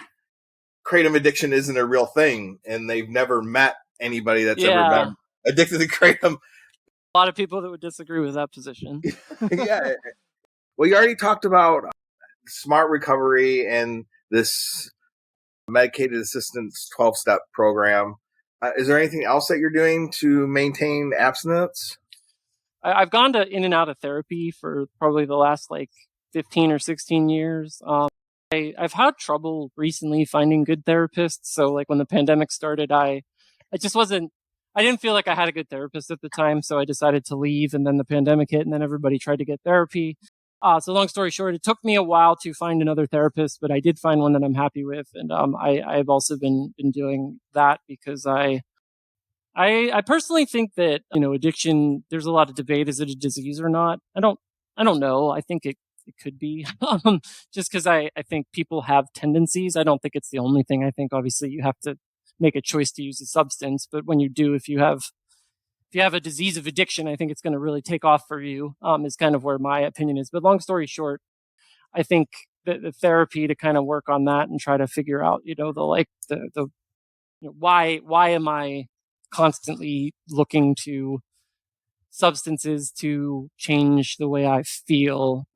kratom addiction isn't a real thing, and they've never met anybody that's ever been addicted to kratom. A lot of people that would disagree with that position. Yeah. Well, you already talked about smart recovery and this medicated assistance 12-step program. Is there anything else that you're doing to maintain abstinence? I've gone in and out of therapy for probably the last 15 or 16 years. I've had trouble recently finding good therapists. So like when the pandemic started, I didn't feel like I had a good therapist at the time. So I decided to leave, and then the pandemic hit, and then everybody tried to get therapy. So long story short, it took me a while to find another therapist, but I did find one that I'm happy with. And I've also been doing that because I personally think that, addiction, there's a lot of debate. Is it a disease or not? I don't know. I think it could be, just because I think people have tendencies. I don't think it's the only thing. I think obviously you have to make a choice to use a substance, but when you do, if you have a disease of addiction, I think it's going to really take off for you, is kind of where my opinion is. But long story short, I think the therapy to kind of work on that and try to figure out, why am I constantly looking to substances to change the way I feel?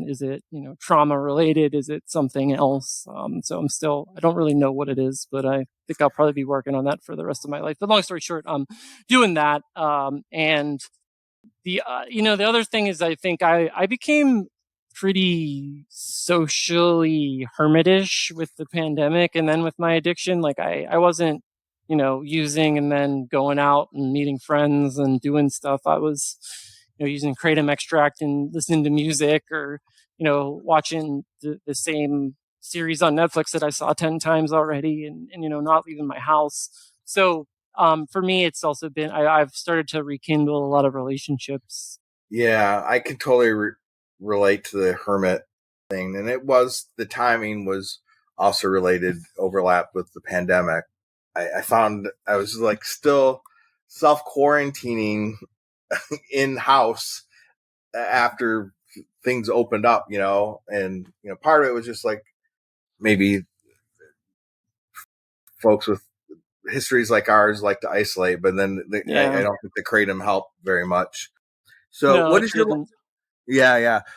Is it, trauma related? Is it something else? So I don't really know what it is, but I think I'll probably be working on that for the rest of my life. But long story short, I'm doing that. And the other thing is, I think I became pretty socially hermitish with the pandemic, and then with my addiction. Like I wasn't, using and then going out and meeting friends and doing stuff. I was, using kratom extract and listening to music, or, watching the same series on Netflix that I saw 10 times already, and not leaving my house. So for me, it's also been, I've started to rekindle a lot of relationships. Yeah, I can totally relate to the hermit thing. And the timing was also related, overlap with the pandemic. I found I was still self-quarantining in house after things opened up, and, part of it was just maybe folks with histories like ours like to isolate, but then I don't think the kratom helped very much. So what is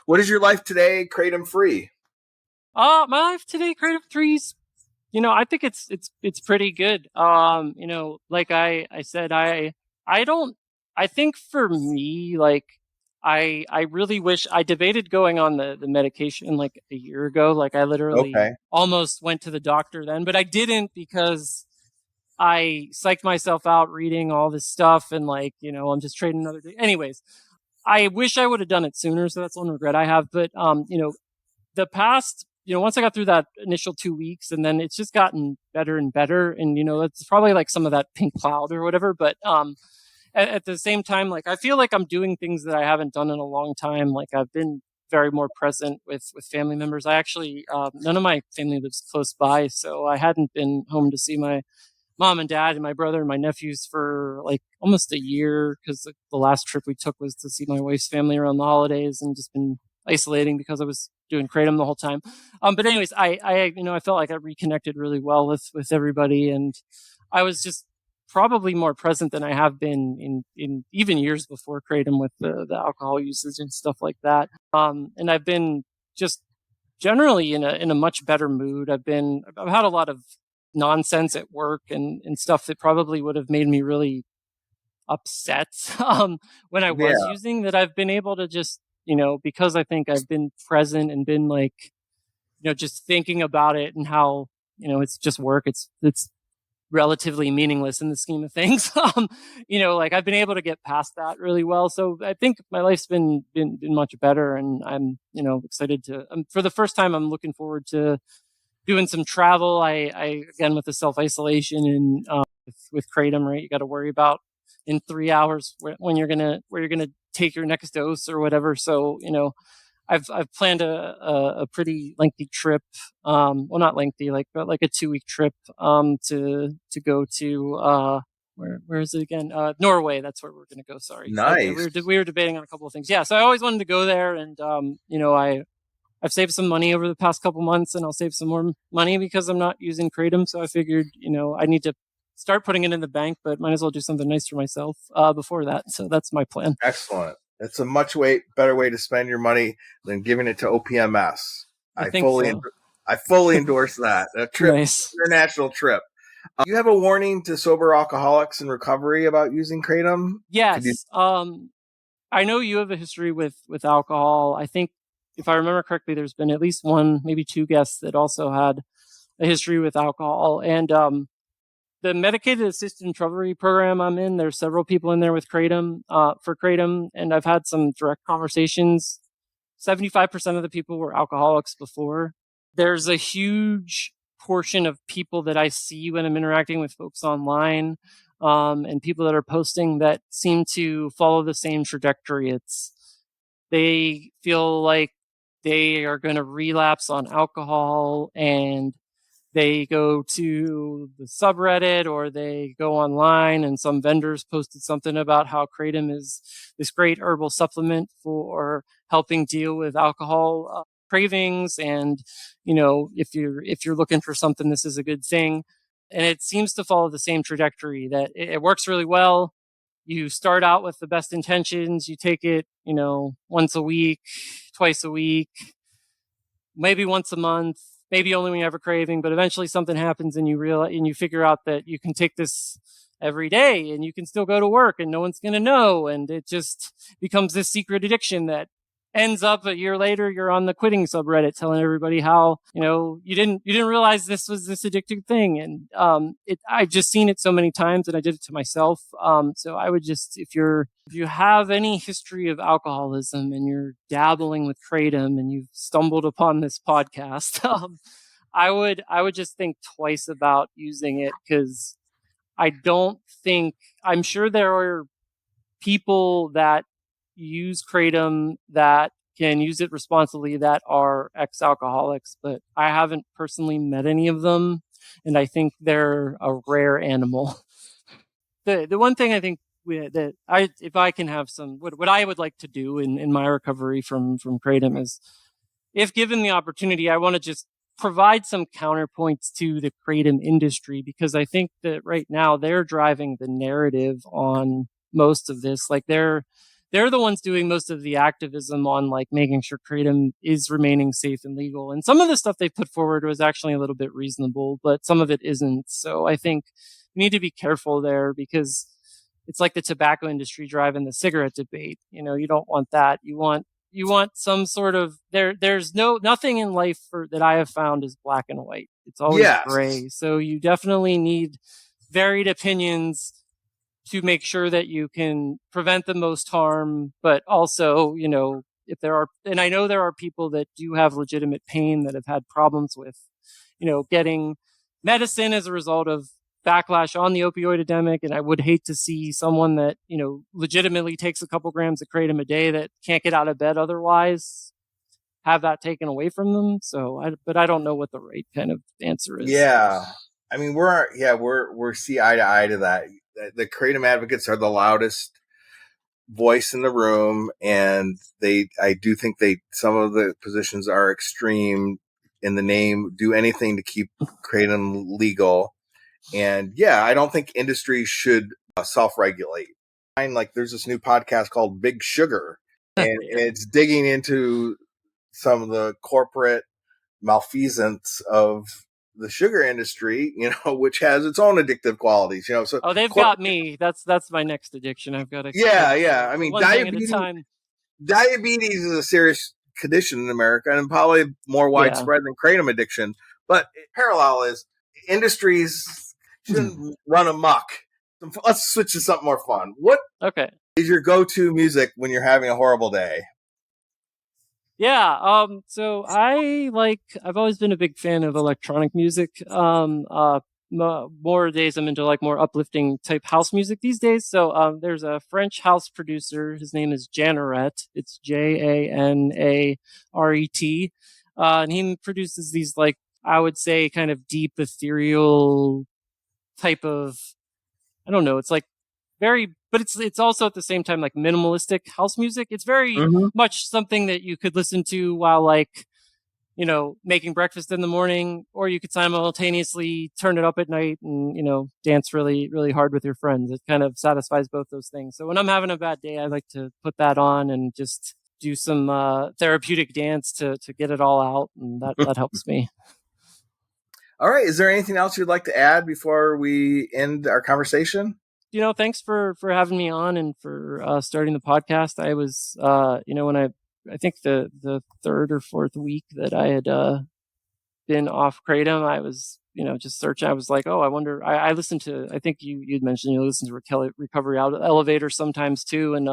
what is your life today kratom free? My life today kratom free, I think it's pretty good. Like I said, I think for me, I really wish I debated going on the medication like a year ago. Like I literally almost went to the doctor then, but I didn't because I psyched myself out reading all this stuff and like, I'm just trading another day. Anyways, I wish I would have done it sooner. So that's one regret I have. But, the past, once I got through that initial 2 weeks and then it's just gotten better and better. And, that's probably like some of that pink cloud or whatever. But, at the same time, like I feel like I'm doing things that I haven't done in a long time. Like I've been very more present with family members. I actually, none of my family lives close by. So I hadn't been home to see my mom and dad and my brother and my nephews for like almost a year because the last trip we took was to see my wife's family around the holidays and just been isolating because I was doing Kratom the whole time. But anyways, I felt like I reconnected really well with everybody, and I was just probably more present than I have been in even years before Kratom with the alcohol usage and stuff like that. And I've been just generally in a much better mood. I've had a lot of nonsense at work and stuff that probably would have made me really upset when I was using, that I've been able to just, because I think I've been present and been like, just thinking about it and how, it's just work. It's relatively meaningless in the scheme of things. Like I've been able to get past that really well. So I think my life's been much better, and I'm, excited to, for the first time, I'm looking forward to doing some travel. I again, with the self-isolation and with Kratom, right, you got to worry about in 3 hours where you're gonna take your next dose or whatever. So, I've planned a pretty lengthy trip. Well, not lengthy, but like a 2-week trip to go to where is it again? Norway. That's where we're gonna go. Sorry. Nice. We were debating on a couple of things. Yeah. So I always wanted to go there, and I've saved some money over the past couple months, and I'll save some more money because I'm not using Kratom. So I figured, I need to start putting it in the bank, but might as well do something nice for myself before that. So that's my plan. Excellent. It's a much better way to spend your money than giving it to OPMS. I fully endorse that. A trip, nice. International trip. You have a warning to sober alcoholics in recovery about using Kratom? Yes. I know you have a history with alcohol. I think, if I remember correctly, there's been at least one, maybe two guests that also had a history with alcohol. And the medicated assisted recovery program I'm in, there's several people in there with Kratom, for Kratom, and I've had some direct conversations. 75% of the people were alcoholics before. There's a huge portion of people that I see when I'm interacting with folks online, and people that are posting that seem to follow the same trajectory. They feel like they are going to relapse on alcohol, and they go to the subreddit or they go online, and some vendors posted something about how Kratom is this great herbal supplement for helping deal with alcohol cravings. And, if you're looking for something, this is a good thing. And it seems to follow the same trajectory, that it works really well. You start out with the best intentions. You take it, once a week, twice a week, maybe once a month, maybe only when you have a craving, but eventually something happens and you realize, and you figure out that you can take this every day and you can still go to work and no one's going to know. And it just becomes this secret addiction that ends up a year later, you're on the quitting subreddit telling everybody how, you didn't realize this was this addictive thing. And, I've just seen it so many times, and I did it to myself. So I would just, if you have any history of alcoholism and you're dabbling with Kratom and you've stumbled upon this podcast, I would just think twice about using it, because I'm sure there are people that use Kratom that can use it responsibly that are ex-alcoholics, but I haven't personally met any of them, and I think they're a rare animal. The one thing I think if I can have what I would like to do in my recovery from Kratom is, if given the opportunity, I want to just provide some counterpoints to the Kratom industry, because I think that right now they're driving the narrative on most of this. Like they're the ones doing most of the activism on like making sure Kratom is remaining safe and legal. And some of the stuff they put forward was actually a little bit reasonable, but some of it isn't. So I think we need to be careful there, because it's like the tobacco industry driving the cigarette debate. You don't want that. You want some sort of there's nothing in life that I have found is black and white. It's always gray. So you definitely need varied opinions to make sure that you can prevent the most harm, but also, if there are, and I know there are people that do have legitimate pain that have had problems with, getting medicine as a result of backlash on the opioid epidemic. And I would hate to see someone that, legitimately takes a couple grams of kratom a day that can't get out of bed otherwise have that taken away from them. But I don't know what the right kind of answer is. Yeah. I mean, we're see eye to eye to that. The kratom advocates are the loudest voice in the room, and I do think some of the positions are extreme in the name, do anything to keep kratom legal. And I don't think industry should self-regulate. Like there's this new podcast called Big Sugar, and it's digging into some of the corporate malfeasance of the sugar industry, which has its own addictive qualities, So they've got me. That's my next addiction. I've got to. Yeah. I mean, one thing at a time. Diabetes is a serious condition in America, and probably more widespread than kratom addiction. But parallel is industries shouldn't run amok. Let's switch to something more fun. What is your go-to music when you're having a horrible day? Yeah. So I've always been a big fan of electronic music. More days I'm into like more uplifting type house music these days. So, there's a French house producer. His name is Janaret. It's Janaret. And he produces these, like, I would say kind of deep ethereal type of, I don't know. It's like but it's also at the same time like minimalistic house music. It's very much something that you could listen to while like, making breakfast in the morning, or you could simultaneously turn it up at night and, dance really, really hard with your friends. It kind of satisfies both those things. So when I'm having a bad day, I like to put that on and just do some therapeutic dance to get it all out. And that helps me. All right. Is there anything else you'd like to add before we end our conversation? Thanks for having me on and for starting the podcast. I was, when I think the third or fourth week that I had been off kratom, I was, just searching. I was like, oh, I wonder. I listened to. I think you'd mentioned you listen to Recovery Elevator sometimes too, and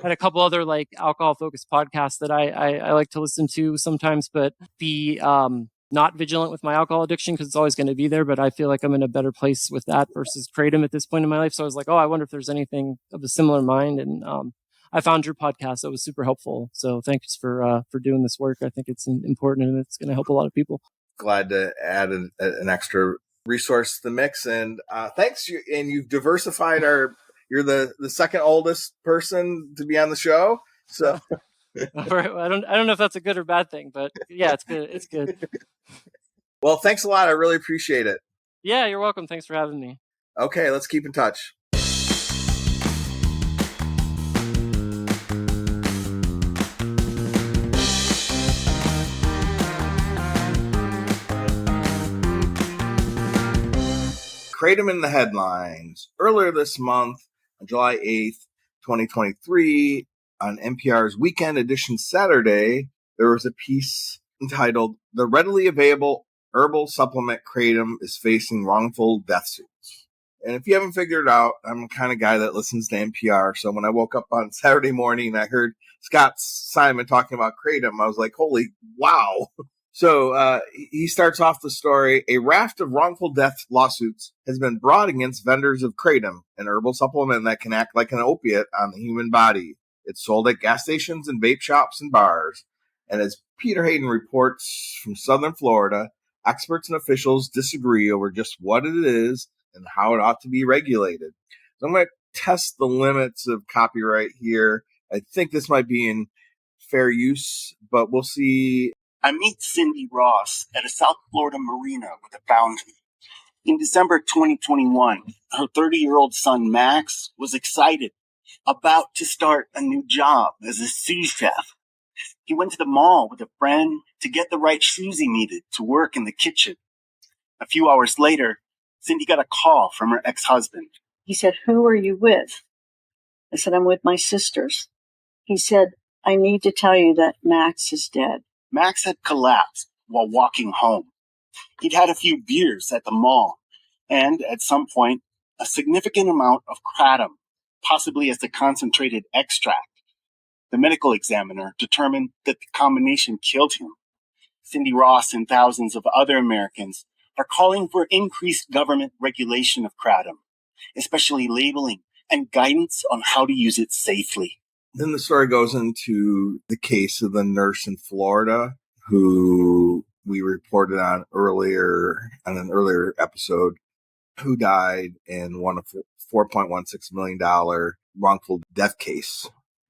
had a couple other like alcohol focused podcasts that I like to listen to sometimes, but be not vigilant with my alcohol addiction because it's always going to be there. But I feel like I'm in a better place with that versus kratom at this point in my life. So I was like, oh, I wonder if there's anything of a similar mind. And I found your podcast. That was super helpful. So thanks for doing this work. I think it's important and it's going to help a lot of people. Glad to add an extra resource to the mix. And thanks. And you've diversified you're the second oldest person to be on the show. So. All right. Well, I don't know if that's a good or bad thing, but yeah, it's good. It's good. Well, thanks a lot. I really appreciate it. Yeah, you're welcome. Thanks for having me. Okay, let's keep in touch. Kratom in the headlines. Earlier this month, on July 8th, 2023, on NPR's Weekend Edition Saturday, there was a piece entitled, "The Readily Available Herbal Supplement Kratom is Facing Wrongful Death Suits." And if you haven't figured it out, I'm the kind of guy that listens to NPR. So when I woke up on Saturday morning, I heard Scott Simon talking about kratom. I was like, holy wow. So he starts off the story. A raft of wrongful death lawsuits has been brought against vendors of kratom, an herbal supplement that can act like an opiate on the human body. It's sold at gas stations and vape shops and bars. And as Peter Hayden reports from Southern Florida, experts and officials disagree over just what it is and how it ought to be regulated. So I'm going to test the limits of copyright here. I think this might be in fair use, but we'll see. I meet Cindy Ross at a South Florida marina with a fountain. In December 2021, her 30-year-old son, Max, was excited, about to start a new job as a sous chef. He went to the mall with a friend to get the right shoes he needed to work in the kitchen. A few hours later, Cindy got a call from her ex-husband. He said, "Who are you with?" I said, "I'm with my sisters." He said, "I need to tell you that Max is dead." Max had collapsed while walking home. He'd had a few beers at the mall, and at some point, a significant amount of kratom, possibly as a concentrated extract. The medical examiner determined that the combination killed him. Cindy Ross and thousands of other Americans are calling for increased government regulation of kratom, especially labeling and guidance on how to use it safely. Then the story goes into the case of the nurse in Florida who we reported on an earlier episode, who died in won a $4.16 million wrongful death case.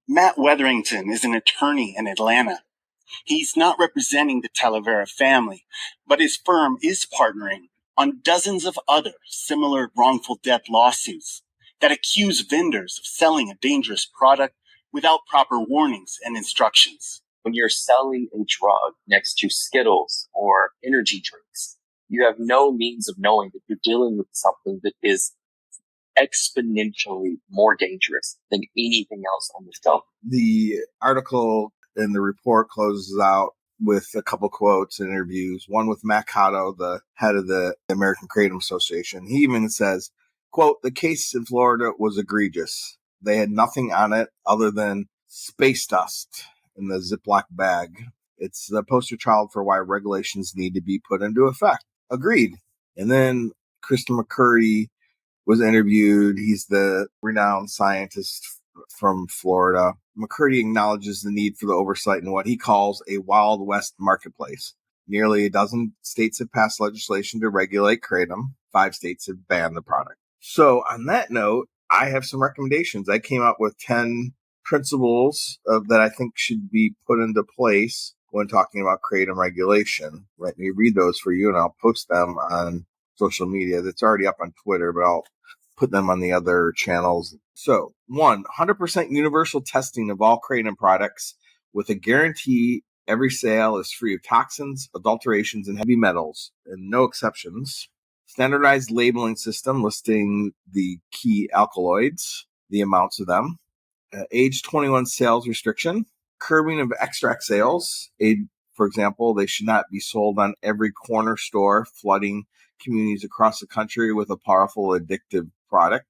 Matt Wetherington is an attorney in Atlanta. He's not representing the Talavera family, but his firm is partnering on dozens of other similar wrongful death lawsuits that accuse vendors of selling a dangerous product without proper warnings and instructions. When you're selling a drug next to Skittles or energy drinks, you have no means of knowing that you're dealing with something that is exponentially more dangerous than anything else on the shelf. The article in the report closes out with a couple quotes and interviews, one with Matt Cotto, the head of the American Kratom Association. He even says, quote, "The case in Florida was egregious. They had nothing on it other than space dust in the Ziploc bag. It's the poster child for why regulations need to be put into effect." Agreed. And then Krista McCurdy was interviewed. He's the renowned scientist from Florida. McCurdy acknowledges the need for the oversight in what he calls a Wild West marketplace. Nearly a dozen states have passed legislation to regulate kratom. 5 states have banned the product. So on that note, I have some recommendations. I came up with 10 principles that I think should be put into place when talking about kratom regulation. Let me read those for you, and I'll post them on social media. That's already up on Twitter, but I'll put them on the other channels. So, 100% universal testing of all kratom products with a guarantee every sale is free of toxins, adulterations, and heavy metals, and no exceptions. Standardized labeling system listing the key alkaloids, the amounts of them. Age 21 sales restriction. Curbing of extract sales. For example, they should not be sold on every corner store, flooding communities across the country with a powerful addictive product.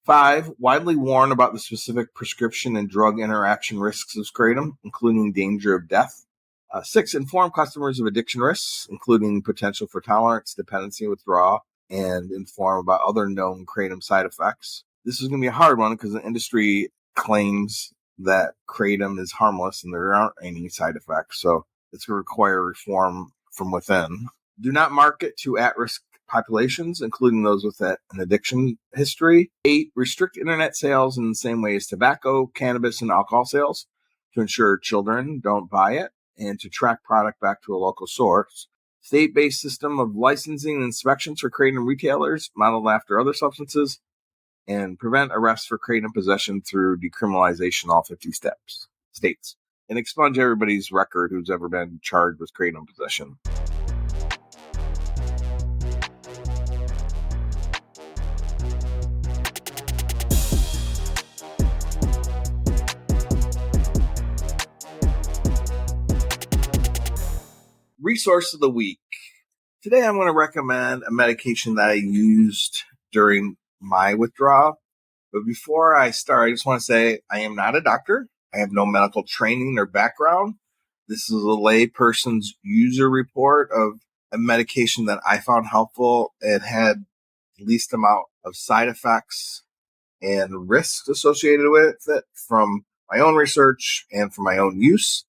5, widely warn about the specific prescription and drug interaction risks of kratom, including danger of death. 6, inform customers of addiction risks, including potential for tolerance, dependency, withdrawal, and inform about other known kratom side effects. This is going to be a hard one because the industry claims that kratom is harmless and there aren't any side effects. So it's going to require reform from within. Do not market to at-risk populations, including those with an addiction history. 8, restrict internet sales in the same way as tobacco, cannabis, and alcohol sales to ensure children don't buy it and to track product back to a local source. State-based system of licensing and inspections for kratom retailers modeled after other substances, and prevent arrests for kratom possession through decriminalization in all 50 states. And expunge everybody's record who's ever been charged with kratom possession. Resource of the week. Today I'm going to recommend a medication that I used during my withdrawal. But before I start, I just want to say I am not a doctor. I have no medical training or background. This is a layperson's user report of a medication that I found helpful. It had the least amount of side effects and risks associated with it from my own research and from my own use.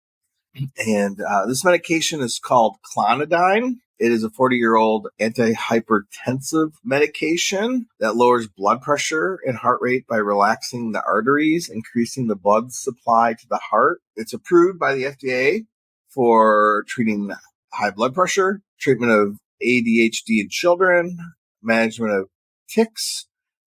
And this medication is called Clonidine. It is a 40-year-old antihypertensive medication that lowers blood pressure and heart rate by relaxing the arteries, increasing the blood supply to the heart. It's approved by the FDA for treating high blood pressure, treatment of ADHD in children, management of tics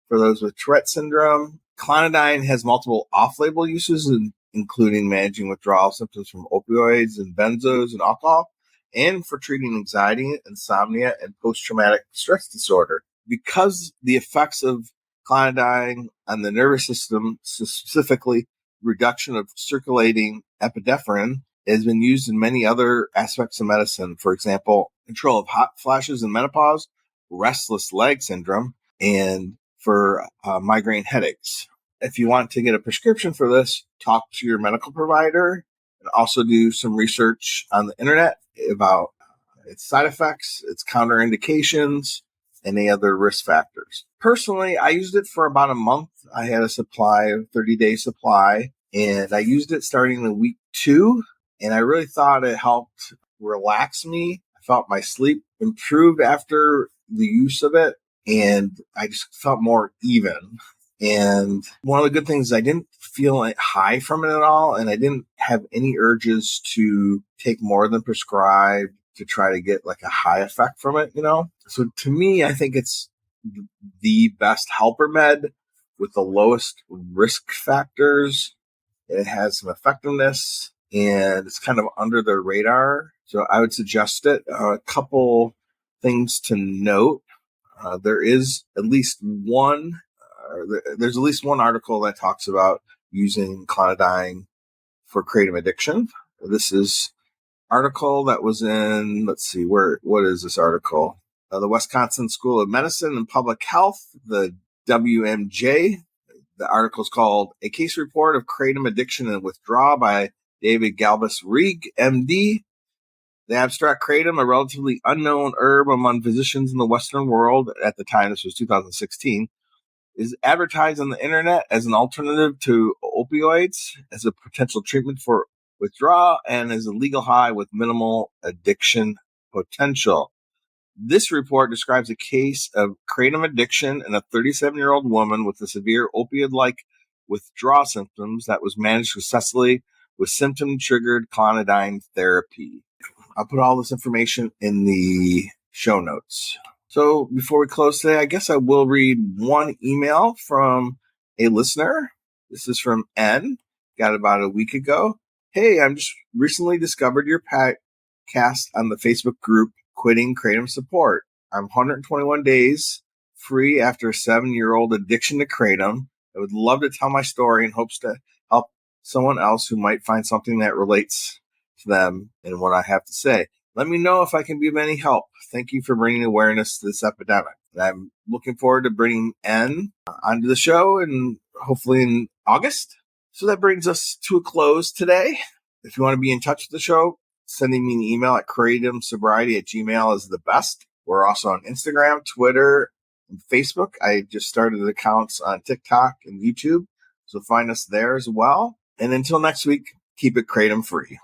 for those with Tourette syndrome. Clonidine has multiple off-label uses, including managing withdrawal symptoms from opioids and benzos and alcohol, and for treating anxiety, insomnia, and post-traumatic stress disorder. Because the effects of Clonidine on the nervous system, specifically reduction of circulating epinephrine, has been used in many other aspects of medicine. For example, control of hot flashes in menopause, restless leg syndrome, and for migraine headaches. If you want to get a prescription for this, talk to your medical provider and also do some research on the internet about its side effects, its counterindications, and any other risk factors. Personally, I used it for about a month. I had a 30-day supply, and I used it starting in week 2, and I really thought it helped relax me. I felt my sleep improved after the use of it, and I just felt more even. And one of the good things is I didn't feel high from it at all, and I didn't have any urges to take more than prescribed to try to get like a high effect from it, So to me, I think it's the best helper med with the lowest risk factors. It has some effectiveness, and it's kind of under the radar. So I would suggest it. A couple things to note. There is at least one. There's at least one article that talks about using Clonidine for kratom addiction. This is article that was in, what is this article? The Wisconsin School of Medicine and Public Health, the WMJ. The article is called A Case Report of Kratom Addiction and Withdrawal by David Galbus-Reig, MD. The abstract kratom, a relatively unknown herb among physicians in the Western world at the time, this was 2016, is advertised on the internet as an alternative to opioids, as a potential treatment for withdrawal, and as a legal high with minimal addiction potential. This report describes a case of kratom addiction in a 37-year-old woman with a severe opioid-like withdrawal symptoms that was managed successfully with symptom-triggered Clonidine therapy. I'll put all this information in the show notes. So before we close today, I guess I will read one email from a listener. This is from N. Got it about a week ago. Hey, I'm just recently discovered your podcast on the Facebook group Quitting Kratom Support. I'm 121 days free after a 7-year-old addiction to kratom. I would love to tell my story in hopes to help someone else who might find something that relates to them and what I have to say. Let me know if I can be of any help. Thank you for bringing awareness to this epidemic. And I'm looking forward to bringing N onto the show, and hopefully in August. So that brings us to a close today. If you want to be in touch with the show, sending me an email at kratomsobriety@gmail.com is the best. We're also on Instagram, Twitter, and Facebook. I just started accounts on TikTok and YouTube, so find us there as well. And until next week, keep it kratom free.